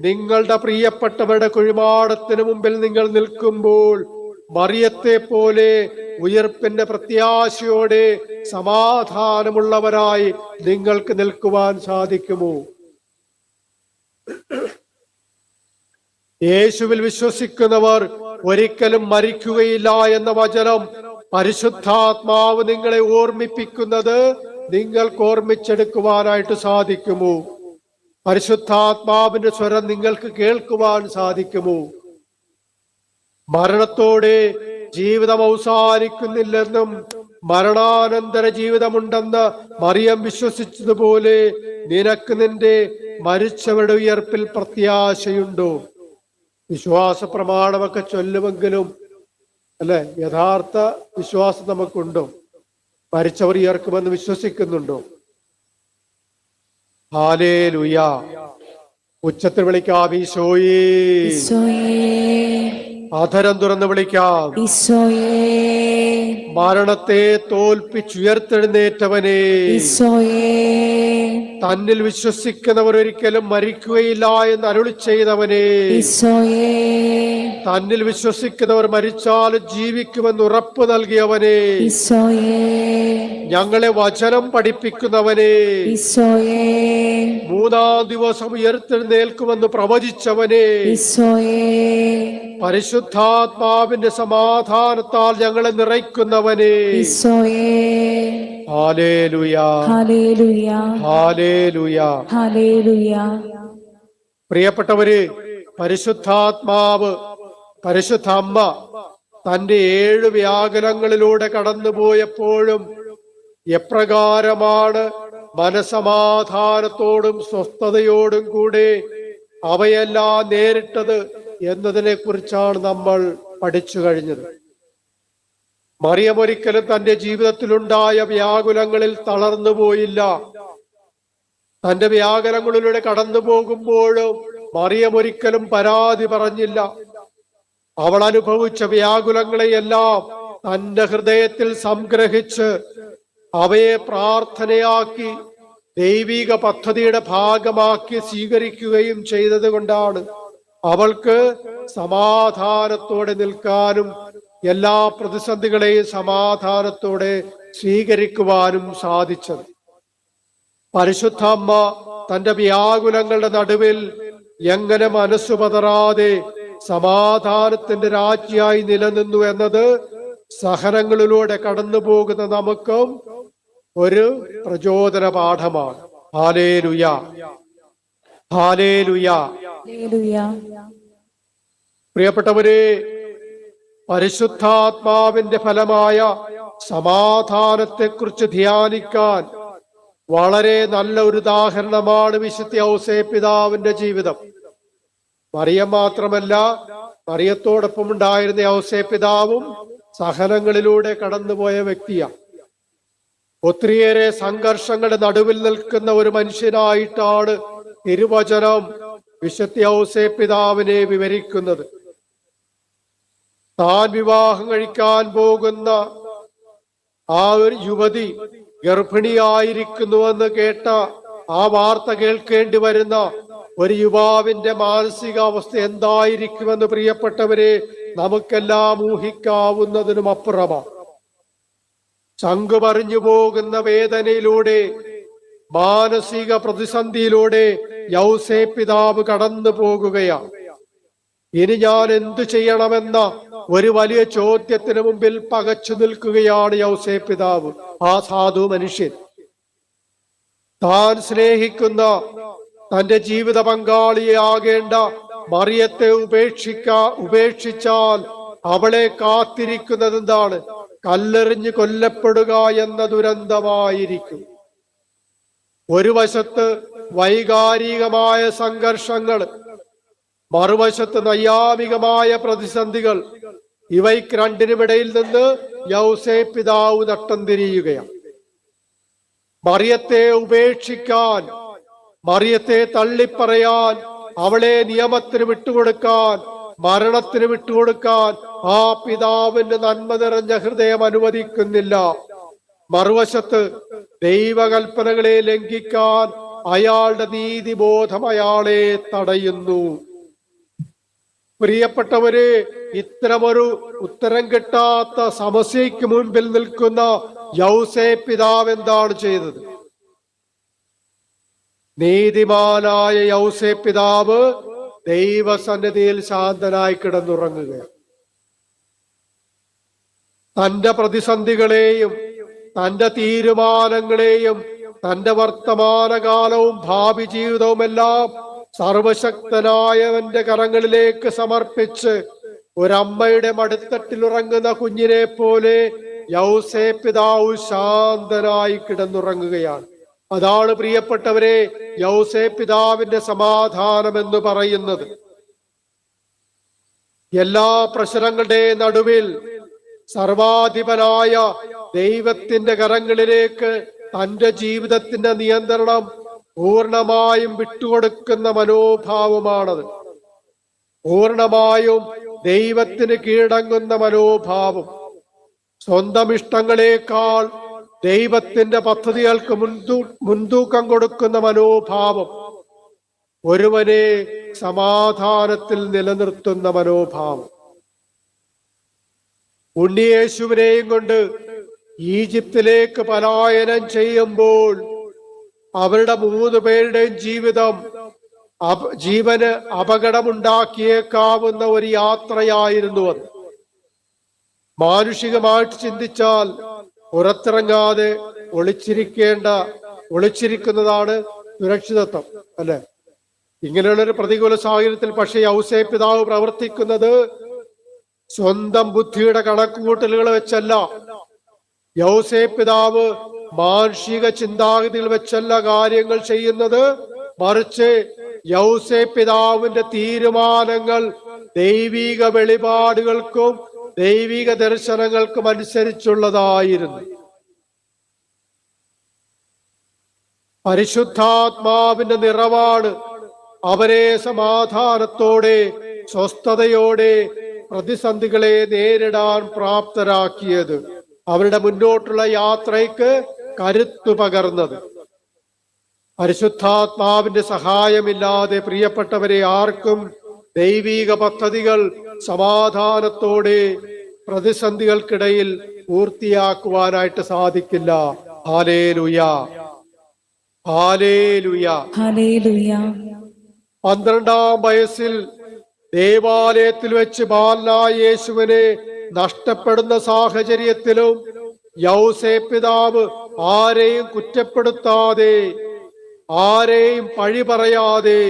നിങ്ങളുടെ പ്രിയപ്പെട്ടവരുടെ കുഴിമാടത്തിന് മുമ്പിൽ നിങ്ങൾ നിൽക്കുമ്പോൾ മറിയത്തെ പോലെ ഉയർപ്പിന്റെ പ്രത്യാശയോടെ സമാധാനമുള്ളവരായി നിങ്ങൾക്ക് നിൽക്കുവാൻ സാധിക്കുമോ? യേശുവിൽ വിശ്വസിക്കുന്നവർ ഒരിക്കലും മരിക്കുകയില്ല എന്ന വചനം പരിശുദ്ധാത്മാവ് നിങ്ങളെ ഓർമ്മിപ്പിക്കുന്നത് നിങ്ങൾക്ക് ഓർമ്മിച്ചെടുക്കുവാനായിട്ട് സാധിക്കുമോ? പരിശുദ്ധാത്മാവിന്റെ സ്വരം നിങ്ങൾക്ക് കേൾക്കുവാൻ സാധിക്കുമോ? മരണത്തോടെ ജീവിതം അവസാനിക്കുന്നില്ലെന്നും മരണാനന്തര ജീവിതമുണ്ടെന്ന് മറിയം വിശ്വസിച്ചതുപോലെ നിനക്ക് നിന്റെ മരിച്ചവരുടെ ഉയർപ്പിൽ പ്രത്യാശയുണ്ടോ? വിശ്വാസ പ്രമാണമൊക്കെ ചൊല്ലുമെങ്കിലും അല്ലെ, യഥാർത്ഥ വിശ്വാസം നമുക്കുണ്ടോ? മരിച്ചവർ ഉയർക്കുമെന്ന് വിശ്വസിക്കുന്നുണ്ടോ? ഹല്ലേലൂയ. ഉച്ചത്തിൽ വിളിക്കാം ഈശോയേ. അധരം തുറന്ന് വിളിക്കാം ഈശോയേ. മരണത്തെ തോൽപ്പിച്ചുയർത്തെഴുന്നേറ്റവനെ ഈശോയേ. തന്നിൽ വിശ്വസിക്കുന്നവർ ഒരിക്കലും മരിക്കുകയില്ല എന്ന് അരുളി ചെയ്തവനെ ഈശോയേ. തന്നിൽ വിശ്വസിക്കുന്നവർ മരിച്ചാലും ജീവിക്കുമെന്ന് ഉറപ്പ് നൽകിയവനെ ഈശോയേ. ഞങ്ങളെ വചനം പഠിപ്പിക്കുന്നവനെ ഈശോയേ. മൂന്നാം ദിവസം ഉയർത്തെഴുന്നേൽക്കുമെന്ന് പ്രവചിച്ചവനെ ഈശോയേ. പരിശുദ്ധാത്മാവിന്റെ സമാധാനത്താൽ ഞങ്ങളെ നിറയ്ക്കുന്നവനെ ഈശോയേ. ഹല്ലേലൂയ, ഹല്ലേലൂയ, ഹല്ലേലൂയ, ഹല്ലേലൂയ. പ്രിയപ്പെട്ടവര്, പരിശുദ്ധാത്മാവ്, പരിശുദ്ധ അമ്മ തന്റെ 7 വ്യാകുലങ്ങളിലൂടെ കടന്നുപോയപ്പോഴും എപ്രകാരമാണ് മനസമാധാനത്തോടും സ്വസ്ഥതയോടും കൂടെ അവയെല്ലാം നേരിട്ടത് എന്നതിനെ കുറിച്ചാണ് നമ്മൾ പഠിച്ചു കഴിഞ്ഞത്. മറിയം ഒരിക്കലും തന്റെ ജീവിതത്തിലുണ്ടായ വ്യാകുലങ്ങളിൽ തളർന്നു പോയില്ല. തന്റെ വ്യാകുലങ്ങളിലൂടെ കടന്നു പോകുമ്പോഴും മറിയം ഒരിക്കലും പരാതി പറഞ്ഞില്ല. അവൾ അനുഭവിച്ച വ്യാകുലങ്ങളെയെല്ലാം തന്റെ ഹൃദയത്തിൽ സംഗ്രഹിച്ച് അവയെ പ്രാർത്ഥനയാക്കി ദൈവിക പദ്ധതിയുടെ ഭാഗമാക്കി സ്വീകരിക്കുകയും ചെയ്തത് കൊണ്ടാണ് അവൾക്ക് സമാധാനത്തോടെ നിൽക്കാനും എല്ലാ പ്രതിസന്ധികളെയും സമാധാനത്തോടെ സ്വീകരിക്കുവാനും സാധിച്ചത്. പരിശുദ്ധ അമ്മ തന്റെ വ്യാകുലങ്ങളുടെ നടുവിൽ എങ്ങനെ മനസ്സു പതറാതെ സമാധാനത്തിന്റെ രാജ്ഞിയായി നിലനിന്നു എന്നത് സഹനങ്ങളിലൂടെ കടന്നു പോകുന്ന നമുക്കും ഒരു പ്രചോദന പാഠമാണ്. Hallelujah, hallelujah. പ്രിയപ്പെട്ടവരെ, പരിശുദ്ധാത്മാവിന്റെ ഫലമായ സമാധാനത്തെക്കുറിച്ച് ധ്യാനിക്കാൻ വളരെ നല്ല ഒരു ഉദാഹരണമാണ് വിശുദ്ധ ഔസേപ്പിതാവിന്റെ ജീവിതം. മറിയം മാത്രമല്ല, മറിയത്തോടൊപ്പം ഉണ്ടായിരുന്ന ഔസേപ്പിതാവും സഹനങ്ങളിലൂടെ കടന്നുപോയ വ്യക്തിയാണ്. ഒത്തിരിയേറെ സംഘർഷങ്ങളുടെ നടുവിൽ നിൽക്കുന്ന ഒരു മനുഷ്യനായിട്ടാണ് തിരുവചനം വിശുദ്ധ ഔസേപ്പിതാവിനെ വിവരിക്കുന്നത്. താൻ വിവാഹം കഴിക്കാൻ പോകുന്ന ആ ഒരു യുവതി ഗർഭിണിയായിരിക്കുന്നുവെന്ന് കേട്ട ആ വാർത്ത കേൾക്കേണ്ടി വരുന്ന ഒരു യുവാവിന്റെ മാനസികാവസ്ഥ എന്തായിരിക്കുമെന്ന് പ്രിയപ്പെട്ടവരെ നമുക്കെല്ലാം ഊഹിക്കാവുന്നതിനും അപ്പുറമാണ്. ചങ്കു പറഞ്ഞു പോകുന്ന വേദനയിലൂടെ, മാനസിക പ്രതിസന്ധിയിലൂടെ യൗസേപ്പിതാവ് കടന്നു പോകുകയാണ്. ഇനി ഞാൻ എന്തു ചെയ്യണമെന്ന ഒരു വലിയ ചോദ്യത്തിന് മുമ്പിൽ പകച്ചു നിൽക്കുകയാണ് യൗസേപ്പിതാവ്, ആ സാധു മനുഷ്യൻ. താൻ സ്നേഹിക്കുന്ന തന്റെ ജീവിത പങ്കാളിയാകേണ്ട മറിയത്തെ ഉപേക്ഷിച്ചാൽ അവളെ കാത്തിരിക്കുന്നത് എന്താണ്? കല്ലെറിഞ്ഞ് കൊല്ലപ്പെടുക എന്ന ദുരന്തമായിരിക്കും. ഒരു വശത്ത് വൈകാരികമായ സംഘർഷങ്ങൾ, മറുവശത്ത് നൈയാമികമായ പ്രതിസന്ധികൾ. ഇവയ്ക്ക് രണ്ടിനുമിടയിൽ നിന്ന് യൗസേപ്പിതാവ് നട്ടം തിരിയുകയാണ്. മറിയത്തെ ഉപേക്ഷിക്കാൻ, മറിയത്തെ തള്ളിപ്പറയാൻ, അവളെ നിയമത്തിന് വിട്ടുകൊടുക്കാൻ, മരണത്തിന് വിട്ടുകൊടുക്കാൻ ആ പിതാവിന്റെ നന്മ നിറഞ്ഞ ഹൃദയം അനുവദിക്കുന്നില്ല. മറുവശത്ത് ദൈവകൽപ്പനകളെ ലംഘിക്കാൻ അയാളുടെ നീതിബോധം അയാളെ തടയുന്നു. പ്രിയപ്പെട്ടവരെ, ഇത്തരമൊരു ഉത്തരം കിട്ടാത്ത സമസ്യയ്ക്ക് മുൻപിൽ നിൽക്കുന്ന യൗസേപ്പ് പിതാവ് എന്താണ് ചെയ്തത്? നീതിമാനായ യൗസേപ്പ് പിതാവ് ദൈവസന്നിധിയിൽ ശാന്തനായി കിടന്നുറങ്ങുകയാണ്. തന്റെ പ്രതിസന്ധികളെയും തന്റെ തീരുമാനങ്ങളെയും തന്റെ വർത്തമാനകാലവും ഭാവി ജീവിതവുമെല്ലാം സർവശക്തനായവന്റെ കരങ്ങളിലേക്ക് സമർപ്പിച്ച് ഒരമ്മയുടെ മടിത്തട്ടിലുറങ്ങുന്ന കുഞ്ഞിനെ പോലെ യൗസേപ്പ് പിതാവ് ശാന്തനായി കിടന്നുറങ്ങുകയാണ്. അതാണ് പ്രിയപ്പെട്ടവരെ യൗസേപ്പ് പിതാവിന്റെ സമാധാനം എന്ന് പറയുന്നത്. എല്ലാ പ്രശ്നങ്ങളുടെ നടുവിൽ സർവാധിപനായ ദൈവത്തിന്റെ കരങ്ങളിലേക്ക് തന്റെ ജീവിതത്തിന്റെ നിയന്ത്രണം പൂർണമായും വിട്ടുകൊടുക്കുന്ന മനോഭാവമാണത്. പൂർണമായും ദൈവത്തിന് കീഴടങ്ങുന്ന മനോഭാവം. സ്വന്തം ഇഷ്ടങ്ങളെക്കാൾ ദൈവത്തിന്റെ പദ്ധതികൾക്ക് മുൻതൂക്കം കൊടുക്കുന്ന മനോഭാവം ഒരുവനെ സമാധാനത്തിൽ നിലനിർത്തുന്ന മനോഭാവം. ഉണ്ണിയേശുവിനെയും കൊണ്ട് ഈജിപ്തിലേക്ക് പലായനം ചെയ്യുമ്പോൾ അവരുടെ 3 പേരുടെയും ജീവന് അപകടമുണ്ടാക്കിയേക്കാവുന്ന ഒരു യാത്രയായിരുന്നു അത്. മാനുഷികമായിട്ട് ചിന്തിച്ചാൽ പുറത്തിറങ്ങാതെ ഒളിച്ചിരിക്കുന്നതാണ് സുരക്ഷിതത്വം, അല്ലെ? ഇങ്ങനെയുള്ളൊരു പ്രതികൂല സാഹചര്യത്തിൽ പക്ഷേ യൗസേപ്പ് പിതാവ് പ്രവർത്തിക്കുന്നത് സ്വന്തം ബുദ്ധിയുടെ കണക്കുകൂട്ടലുകൾ വെച്ചല്ല. യൗസേപ്പ് പിതാവ് മാനുഷിക ചിന്താഗതികൾ വെച്ചല്ല കാര്യങ്ങൾ ചെയ്യുന്നത്, മറിച്ച് യൗസേപ്പ് പിതാവിന്റെ തീരുമാനങ്ങൾ ദൈവിക വെളിപാടുകൾക്കും ദൈവിക ദർശനങ്ങൾക്കും അനുസരിച്ചുള്ളതായിരുന്നു. പരിശുദ്ധാത്മാവിന്റെ നിറവാണ് അവരെ സമാധാനത്തോടെ സ്വസ്ഥതയോടെ പ്രതിസന്ധികളെ നേരിടാൻ പ്രാപ്തരാക്കിയത്, അവരുടെ മുന്നോട്ടുള്ള യാത്രയ്ക്ക് കരുത്തു പകർന്നത്. പരിശുദ്ധാത്മാവിന്റെ സഹായമില്ലാതെ പ്രിയപ്പെട്ടവരെ ആർക്കും ദൈവിക പദ്ധതികൾ സമാധാനത്തോടെ പ്രതിസന്ധികൾക്കിടയിൽ പൂർത്തിയാക്കുവാനായിട്ട് സാധിക്കില്ല. ഹല്ലേലൂയ, ഹല്ലേലൂയ, ഹല്ലേലൂയ. 12-ാം വയസ്സിൽ ദേവാലയത്തിൽ വെച്ച് ബാലനായ യേശുവിനെ നഷ്ടപ്പെടുന്ന സാഹചര്യത്തിലും യൗസേപ്പ് പിതാവ് ആരെയും കുറ്റപ്പെടുത്താതെ ആരെയും പഴി പറയാതെ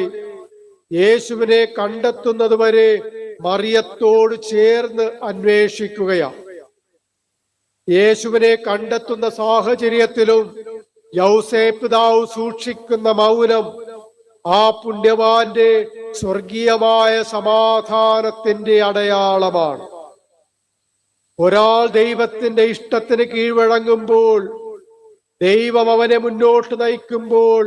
യേശുവിനെ കണ്ടെത്തുന്നതുവരെ മറിയത്തോട് ചേർന്ന് അന്വേഷിക്കുകയാണ്. യേശുവിനെ കണ്ടെത്തുന്ന സാഹചര്യത്തിലും യൗസേപ്പ് പിതാവ് സൂക്ഷിക്കുന്ന മൗനം ആ പുണ്യവാന്റെ സ്വർഗീയമായ സമാധാനത്തിന്റെ അടയാളമാണ്. ഒരാൾ ദൈവത്തിന്റെ ഇഷ്ടത്തിന് കീഴ്വഴങ്ങുമ്പോൾ, ദൈവം അവനെ മുന്നോട്ട് നയിക്കുമ്പോൾ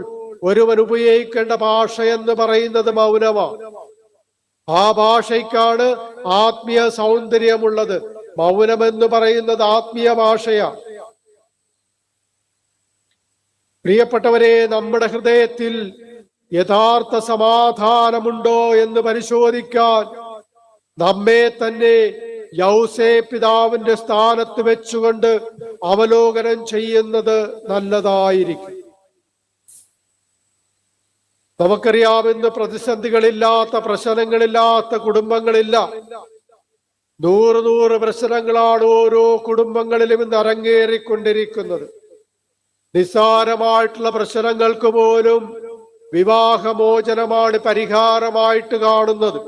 ഒരുവൻ ഉപയോഗിക്കേണ്ട ഭാഷ എന്ന് പറയുന്നത് മൗനമാണ്. ആ ഭാഷയ്ക്കാണ് ആത്മീയ സൗന്ദര്യമുള്ളത്. മൗനമെന്ന് പറയുന്നത് ആത്മീയ ഭാഷയാണ്. പ്രിയപ്പെട്ടവരെ, നമ്മുടെ ഹൃദയത്തിൽ യഥാർത്ഥ സമാധാനമുണ്ടോ എന്ന് പരിശോധിക്കാൻ നമ്മെ തന്നെ യൗസേപ്പ് പിതാവിന്റെ സ്ഥാനത്ത് വെച്ചുകൊണ്ട് അവലോകനം ചെയ്യുന്നത് നല്ലതായിരിക്കും. നമുക്കറിയാമെന്ന് പ്രതിസന്ധികളില്ലാത്ത, പ്രശ്നങ്ങളില്ലാത്ത കുടുംബങ്ങളില്ല. 100 പ്രശ്നങ്ങളാണ് ഓരോ കുടുംബങ്ങളിലും ഇന്ന് അരങ്ങേറിക്കൊണ്ടിരിക്കുന്നത്. നിസ്സാരമായിട്ടുള്ള പ്രശ്നങ്ങൾക്ക് പോലും വിവാഹമോചനമാണ് പരിഹാരമായിട്ട് കാണുന്നത്.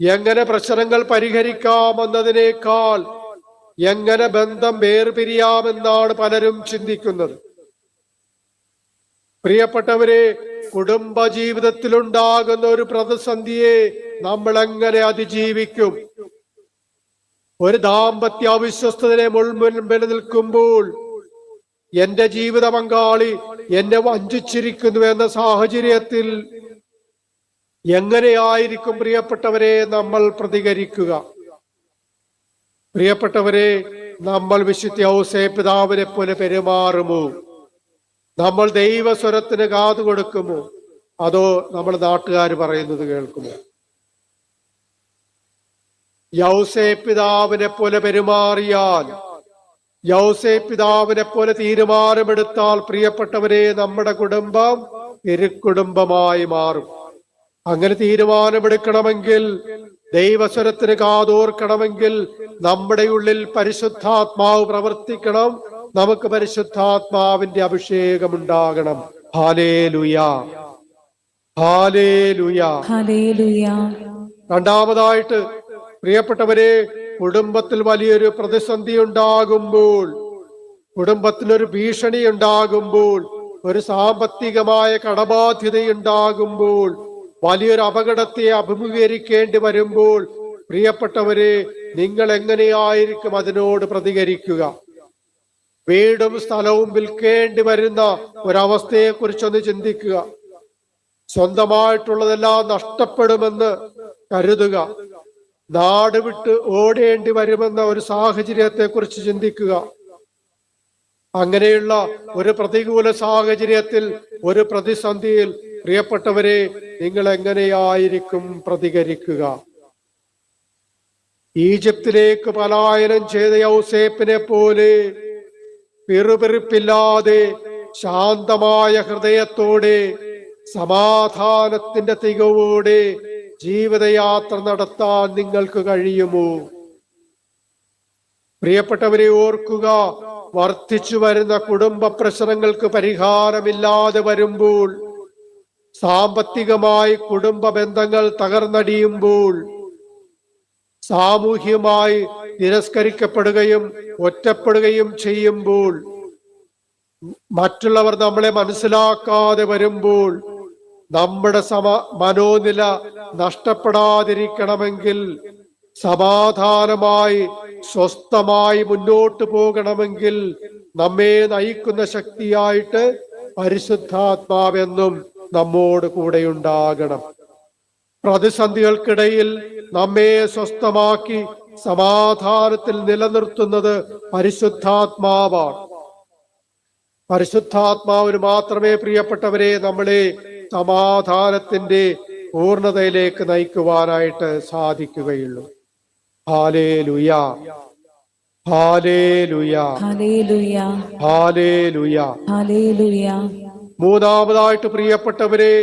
എങ്ങനെ പ്രശ്നങ്ങൾ പരിഹരിക്കാമെന്നതിനേക്കാൾ എങ്ങനെ ബന്ധം വേർപിരിയാമെന്നാണ് പലരും ചിന്തിക്കുന്നത്. പ്രിയപ്പെട്ടവരെ, കുടുംബ ജീവിതത്തിലുണ്ടാകുന്ന ഒരു പ്രതിസന്ധിയെ നമ്മൾ എങ്ങനെ അതിജീവിക്കും? ഒരു ദാമ്പത്യ അവിശ്വസ്തതയെ മുൻപിൽ നിൽക്കുമ്പോൾ എന്റെ ജീവിത പങ്കാളി എന്നെ വഞ്ചിച്ചിരിക്കുന്നു എന്ന സാഹചര്യത്തിൽ എങ്ങനെയായിരിക്കും പ്രിയപ്പെട്ടവരെ നമ്മൾ പ്രതികരിക്കുക? പ്രിയപ്പെട്ടവരെ, നമ്മൾ വിശുദ്ധ യൗസേപ്പ് പിതാവിനെ പോലെ പെരുമാറുമോ? നമ്മൾ ദൈവസ്വരത്തിന് കാതു കൊടുക്കുമോ, അതോ നമ്മൾ നാട്ടുകാർ പറയുന്നത് കേൾക്കുമോ? യൗസേപ്പ് പിതാവിനെ പോലെ പെരുമാറിയാൽ, യൗസേപ്പ് പിതാവിനെ പോലെ തീരുമാനമെടുത്താൽ, പ്രിയപ്പെട്ടവരെ, നമ്മുടെ കുടുംബം തിരുക്കുടുംബമായി മാറും. അങ്ങനെ തീരുമാനമെടുക്കണമെങ്കിൽ, ദൈവസ്വരത്തിന് കാതോർക്കണമെങ്കിൽ നമ്മുടെ ഉള്ളിൽ പരിശുദ്ധാത്മാവ് പ്രവർത്തിക്കണം. നമുക്ക് പരിശുദ്ധാത്മാവിന്റെ അഭിഷേകം ഉണ്ടാകണം. ഹല്ലേലൂയ, ഹല്ലേലൂയ, ഹല്ലേലൂയ. രണ്ടാമതായിട്ട് പ്രിയപ്പെട്ടവരെ, കുടുംബത്തിൽ വലിയൊരു പ്രതിസന്ധി ഉണ്ടാകുമ്പോൾ, കുടുംബത്തിലൊരു ഭീഷണി ഉണ്ടാകുമ്പോൾ, ഒരു സാമ്പത്തികമായ കടബാധ്യതയുണ്ടാകുമ്പോൾ, വലിയൊരു അപകടത്തെ അഭിമുഖീകരിക്കേണ്ടി വരുമ്പോൾ, പ്രിയപ്പെട്ടവരെ, നിങ്ങൾ എങ്ങനെയായിരിക്കും അതിനോട് പ്രതികരിക്കുക? വീടും സ്ഥലവും വിൽക്കേണ്ടി വരുന്ന ഒരവസ്ഥയെ കുറിച്ചൊന്ന് ചിന്തിക്കുക. സ്വന്തമായിട്ടുള്ളതെല്ലാം നഷ്ടപ്പെടുമെന്ന് കരുതുക. നാട് വിട്ട് ഓടേണ്ടി വരുമെന്ന ഒരു സാഹചര്യത്തെ കുറിച്ച് ചിന്തിക്കുക. അങ്ങനെയുള്ള ഒരു പ്രതികൂല സാഹചര്യത്തിൽ, ഒരു പ്രതിസന്ധിയിൽ, പ്രിയപ്പെട്ടവരെ, നിങ്ങൾ എങ്ങനെയായിരിക്കും പ്രതികരിക്കുക? ഈജിപ്തിലേക്ക് പലായനം ചെയ്ത യൗസേപ്പിനെ പോലെ പിറുപിറുപ്പില്ലാതെ ശാന്തമായ ഹൃദയത്തോടെ സമാധാനത്തിന്റെ തികവോടെ ജീവിതയാത്ര നടത്താൻ നിങ്ങൾക്ക് കഴിയുമോ? പ്രിയപ്പെട്ടവരെ, ഓർക്കുക, വർദ്ധിച്ചു വരുന്ന കുടുംബ പ്രശ്നങ്ങൾക്ക് പരിഹാരമില്ലാതെ വരുമ്പോൾ, സാമ്പത്തികമായി കുടുംബ ബന്ധങ്ങൾ തകർന്നടിയുമ്പോൾ, സാമൂഹ്യമായി തിരസ്കരിക്കപ്പെടുകയും ഒറ്റപ്പെടുകയും ചെയ്യുമ്പോൾ, മറ്റുള്ളവർ നമ്മളെ മനസ്സിലാക്കാതെ വരുമ്പോൾ, നമ്മുടെ മനോനില നഷ്ടപ്പെടാതിരിക്കണമെങ്കിൽ, സമാധാനമായി സ്വസ്ഥമായി മുന്നോട്ട് പോകണമെങ്കിൽ, നമ്മെ നയിക്കുന്ന ശക്തിയായിട്ട് പരിശുദ്ധാത്മാവെന്നും നമ്മോട് കൂടെയുണ്ടാകണം. പ്രതിസന്ധികൾക്കിടയിൽ നമ്മെ സ്വസ്ഥമാക്കി സമാധാനത്തിൽ നിലനിർത്തുന്നത് പരിശുദ്ധാത്മാവാണ്. പരിശുദ്ധാത്മാവിന് മാത്രമേ, പ്രിയപ്പെട്ടവരെ, നമ്മളെ സമാധാനത്തിന്റെ പൂർണ്ണതയിലേക്ക് നയിക്കുവാനായിട്ട് സാധിക്കുകയുള്ളൂ. ഹല്ലേലൂയ, ഹല്ലേലൂയ, ഹല്ലേലൂയ, ഹല്ലേലൂയ, ഹല്ലേലൂയ. മൂന്നാമതായിട്ട് പ്രിയപ്പെട്ടവരെ,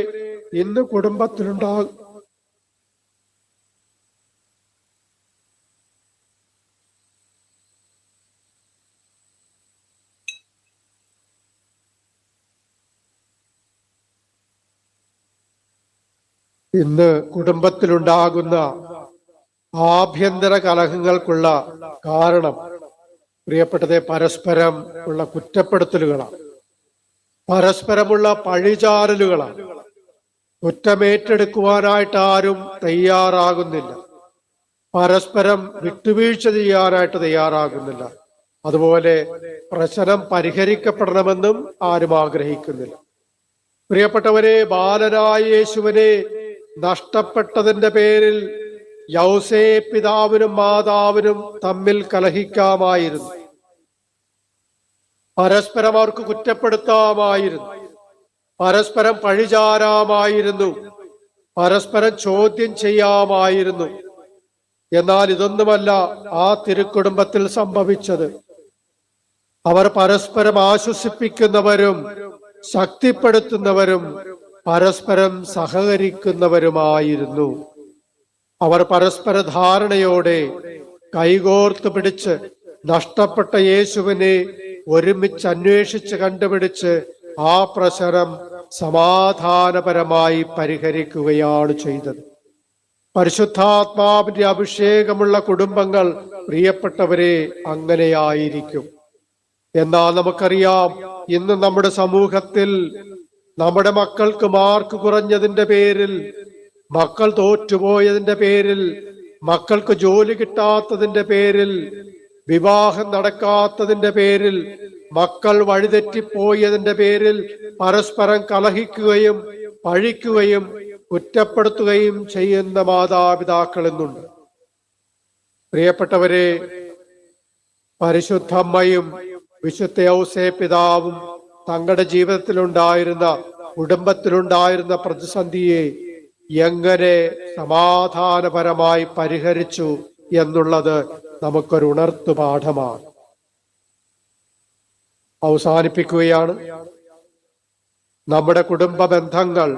ഇന്ന് കുടുംബത്തിലുണ്ടാകും ആഭ്യന്തര കലഹങ്ങൾക്കുള്ള കാരണം, പ്രിയപ്പെട്ടതെ, പരസ്പരം ഉള്ള കുറ്റപ്പെടുത്തലുകളാണ്, പരസ്പരമുള്ള പഴിചാരലുകളാണ്. കുറ്റമേറ്റെടുക്കുവാനായിട്ട് ആരും തയ്യാറാകുന്നില്ല, പരസ്പരം വിട്ടുവീഴ്ച ചെയ്യാനായിട്ട് തയ്യാറാകുന്നില്ല. അതുപോലെ പ്രശ്നം പരിഹരിക്കപ്പെടണമെന്നും ആരും ആഗ്രഹിക്കുന്നില്ല. പ്രിയപ്പെട്ടവരെ, ബാലനായ യേശുവിനെ നഷ്ടപ്പെട്ടതിന്റെ പേരിൽ യൗസേപ്പ് പിതാവിനും മാതാവിനും തമ്മിൽ കലഹിക്കാമായിരുന്നു, പരസ്പരം അവർക്ക് കുറ്റപ്പെടുത്താമായിരുന്നു, പരസ്പരം പഴിചാരാമായിരുന്നു, പരസ്പരം ചോദ്യം ചെയ്യാമായിരുന്നു. എന്നാൽ ഇതൊന്നുമല്ല ആ തിരുക്കുടുംബത്തിൽ സംഭവിച്ചത്. അവർ പരസ്പരം ആശ്വസിപ്പിക്കുന്നവരും ശക്തിപ്പെടുത്തുന്നവരും പരസ്പരം സഹകരിക്കുന്നവരുമായിരുന്നു. അവർ പരസ്പര ധാരണയോടെ കൈകോർത്ത് പിടിച്ച് നഷ്ടപ്പെട്ട യേശുവിനെ ഒരുമിച്ച് അന്വേഷിച്ച് കണ്ടുപിടിച്ച് ആ പ്രശ്നം സമാധാനപരമായി പരിഹരിക്കുകയാണ് ചെയ്തത്. പരിശുദ്ധാത്മാവിന്റെ അഭിഷേകമുള്ള കുടുംബങ്ങൾ, പ്രിയപ്പെട്ടവരെ, അങ്ങനെയായിരിക്കും. എന്നാൽ നമുക്കറിയാം, ഇന്ന് നമ്മുടെ സമൂഹത്തിൽ നമ്മുടെ മക്കൾക്ക് മാർക്ക് കുറഞ്ഞതിന്റെ പേരിൽ, മക്കൾ തോറ്റുപോയതിന്റെ പേരിൽ, മക്കൾക്ക് ജോലി കിട്ടാത്തതിന്റെ പേരിൽ, വിവാഹം നടക്കാത്തതിന്റെ പേരിൽ, മക്കൾ വഴിതെറ്റിപ്പോയതിന്റെ പേരിൽ പരസ്പരം കലഹിക്കുകയും പഴിക്കുകയും കുറ്റപ്പെടുത്തുകയും ചെയ്യുന്ന മാതാപിതാക്കൾ എന്നുണ്ട്. പ്രിയപ്പെട്ടവരെ, പരിശുദ്ധമ്മയും വിശുദ്ധ യൗസേപ്പ് പിതാവും തങ്ങളുടെ ജീവിതത്തിലുണ്ടായിരുന്ന കുടുംബത്തിലുണ്ടായിരുന്ന പ്രതിസന്ധിയെ എങ്ങനെ സമാധാനപരമായി പരിഹരിച്ചു എന്നുള്ളത് നമുക്കൊരു ഉണർത്തു പാഠമാണ്. അവസാനിപ്പിക്കുകയാണ്. നമ്മുടെ കുടുംബ ബന്ധങ്ങൾ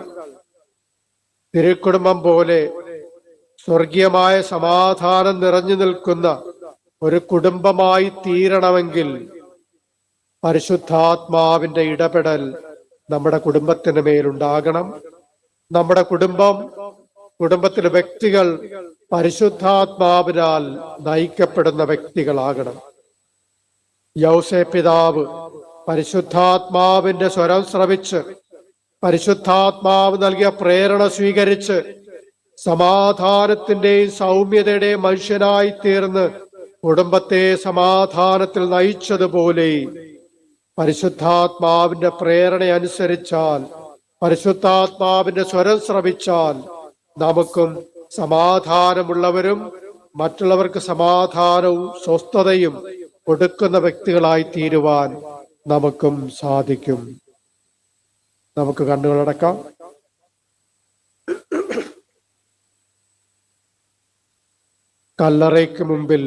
തിരുക്കുടുംബം പോലെ സ്വർഗീയമായ സമാധാനം നിറഞ്ഞു നിൽക്കുന്ന ഒരു കുടുംബമായി തീരണമെങ്കിൽ പരിശുദ്ധാത്മാവിന്റെ ഇടപെടൽ നമ്മുടെ കുടുംബത്തിന് മേലുണ്ടാകണം. നമ്മുടെ കുടുംബത്തിലെ വ്യക്തികൾ പരിശുദ്ധാത്മാവിനാൽ നയിക്കപ്പെടുന്ന വ്യക്തികളാകണം. യൗസേപ്പ് പിതാവ് പരിശുദ്ധാത്മാവിന്റെ സ്വരം ശ്രവിച്ച് പരിശുദ്ധാത്മാവ് നൽകിയ പ്രേരണ സ്വീകരിച്ച് സമാധാനത്തിന്റെയും സൗമ്യതയുടെയും മനുഷ്യനായി തീർന്ന് കുടുംബത്തെ സമാധാനത്തിൽ നയിച്ചതുപോലെ പരിശുദ്ധാത്മാവിന്റെ പ്രേരണ അനുസരിച്ചാൽ, പരിശുദ്ധാത്മാവിന്റെ സ്വരം ശ്രവിച്ചാൽ നമുക്കും സമാധാനമുള്ളവരും മറ്റുള്ളവർക്ക് സമാധാനവും സ്വസ്ഥതയും കൊടുക്കുന്ന വ്യക്തികളായി തീരുവാൻ നമുക്കും സാധിക്കും. നമുക്ക് കണ്ണുകളടക്കാം. കല്ലറയ്ക്ക് മുമ്പിൽ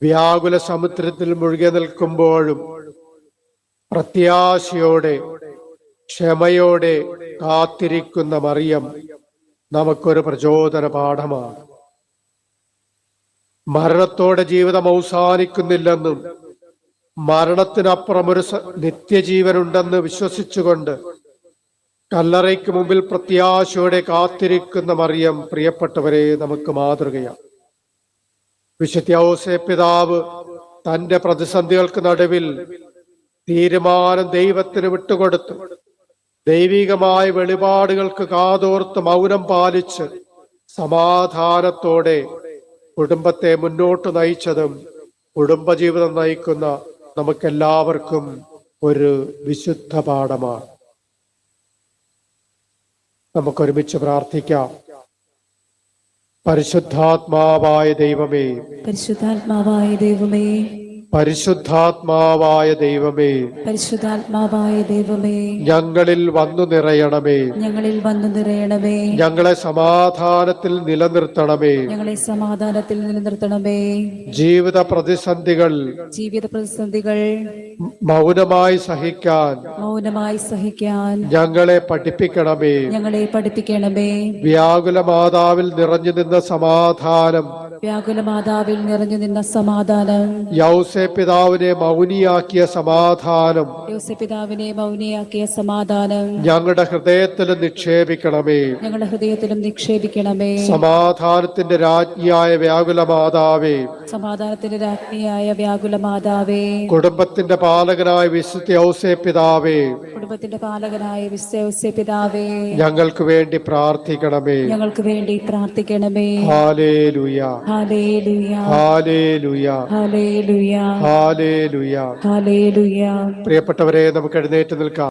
വ്യാകുല സമുദ്രത്തിൽ മുഴുകി നിൽക്കുമ്പോഴും പ്രത്യാശയോടെ ക്ഷമയോടെ കാത്തിരിക്കുന്ന മറിയം നമുക്കൊരു പ്രചോദന പാഠമാണ്. മരണത്തോടെ ജീവിതം അവസാനിക്കുന്നില്ലെന്നും മരണത്തിനപ്പുറം ഒരു നിത്യജീവനുണ്ടെന്ന് വിശ്വസിച്ചുകൊണ്ട് കല്ലറയ്ക്ക് മുമ്പിൽ പ്രത്യാശയോടെ കാത്തിരിക്കുന്ന മറിയം പ്രിയപ്പെട്ടവരെ നമുക്ക് മാതൃകയാണ്. വിശുദ്ധ യൗസേപ്പ് പിതാവ് തന്റെ പ്രതിസന്ധികൾക്ക് നടുവിൽ തീരുമാനം ദൈവത്തിന് വിട്ടുകൊടുത്തു ദൈവികമായ വെളിപാടുകൾക്ക് കാതോർത്ത് മൗനം പാലിച്ച് സമാധാനത്തോടെ കുടുംബത്തെ മുന്നോട്ട് നയിച്ചതും കുടുംബജീവിതം നയിക്കുന്ന നമുക്കെല്ലാവർക്കും ഒരു വിശുദ്ധ പാഠമാണ്. നമുക്കൊരുമിച്ച് പ്രാർത്ഥിക്കാം. പരിശുദ്ധാത്മാവായ ദൈവമേ, പരിശുദ്ധാത്മാവായ ദൈവമേ, പരിശുദ്ധാത്മാവായ ദൈവമേ, പരിശുദ്ധാത്മാവായ ദൈവമേ, ഞങ്ങളിൽ വന്നു നിറയണമേ, ഞങ്ങളിൽ വന്നു നിറയണമേ, ഞങ്ങളെ സമാധാനത്തിൽ നിലനിർത്തണമേ, ഞങ്ങളെ സമാധാനത്തിൽ നിലനിർത്തണമേ, ജീവിത പ്രതിസന്ധികൾ മൗനമായി സഹിക്കാൻ ഞങ്ങളെ പഠിപ്പിക്കണമേ, ഞങ്ങളെ പഠിപ്പിക്കണമേ. വ്യാകുല മാതാവിൽ നിറഞ്ഞു നിന്ന സമാധാനം യൗസേപ്പ് പിതാവിനെ മൗനിയാക്കിയ സമാധാനം ഞങ്ങളുടെ ഹൃദയത്തിലും നിക്ഷേപിക്കണമേ. സമാധാനത്തിന്റെ രാജ്ഞിയായ വ്യാകുല മാതാവേ, കുടുംബത്തിന്റെ പാലകനായ വിശുദ്ധ യൗസേപ്പ് പിതാവേ, ഞങ്ങൾക്ക് വേണ്ടി പ്രാർത്ഥിക്കണമേ. ഹല്ലേലൂയ, ഹല്ലേലൂയ, ഹല്ലേലൂയ, ഹല്ലേലൂയ, ഹല്ലേലൂയ. പ്രിയപ്പെട്ടവരെ, നമുക്ക് എഴുന്നേറ്റ് നിൽക്കാം.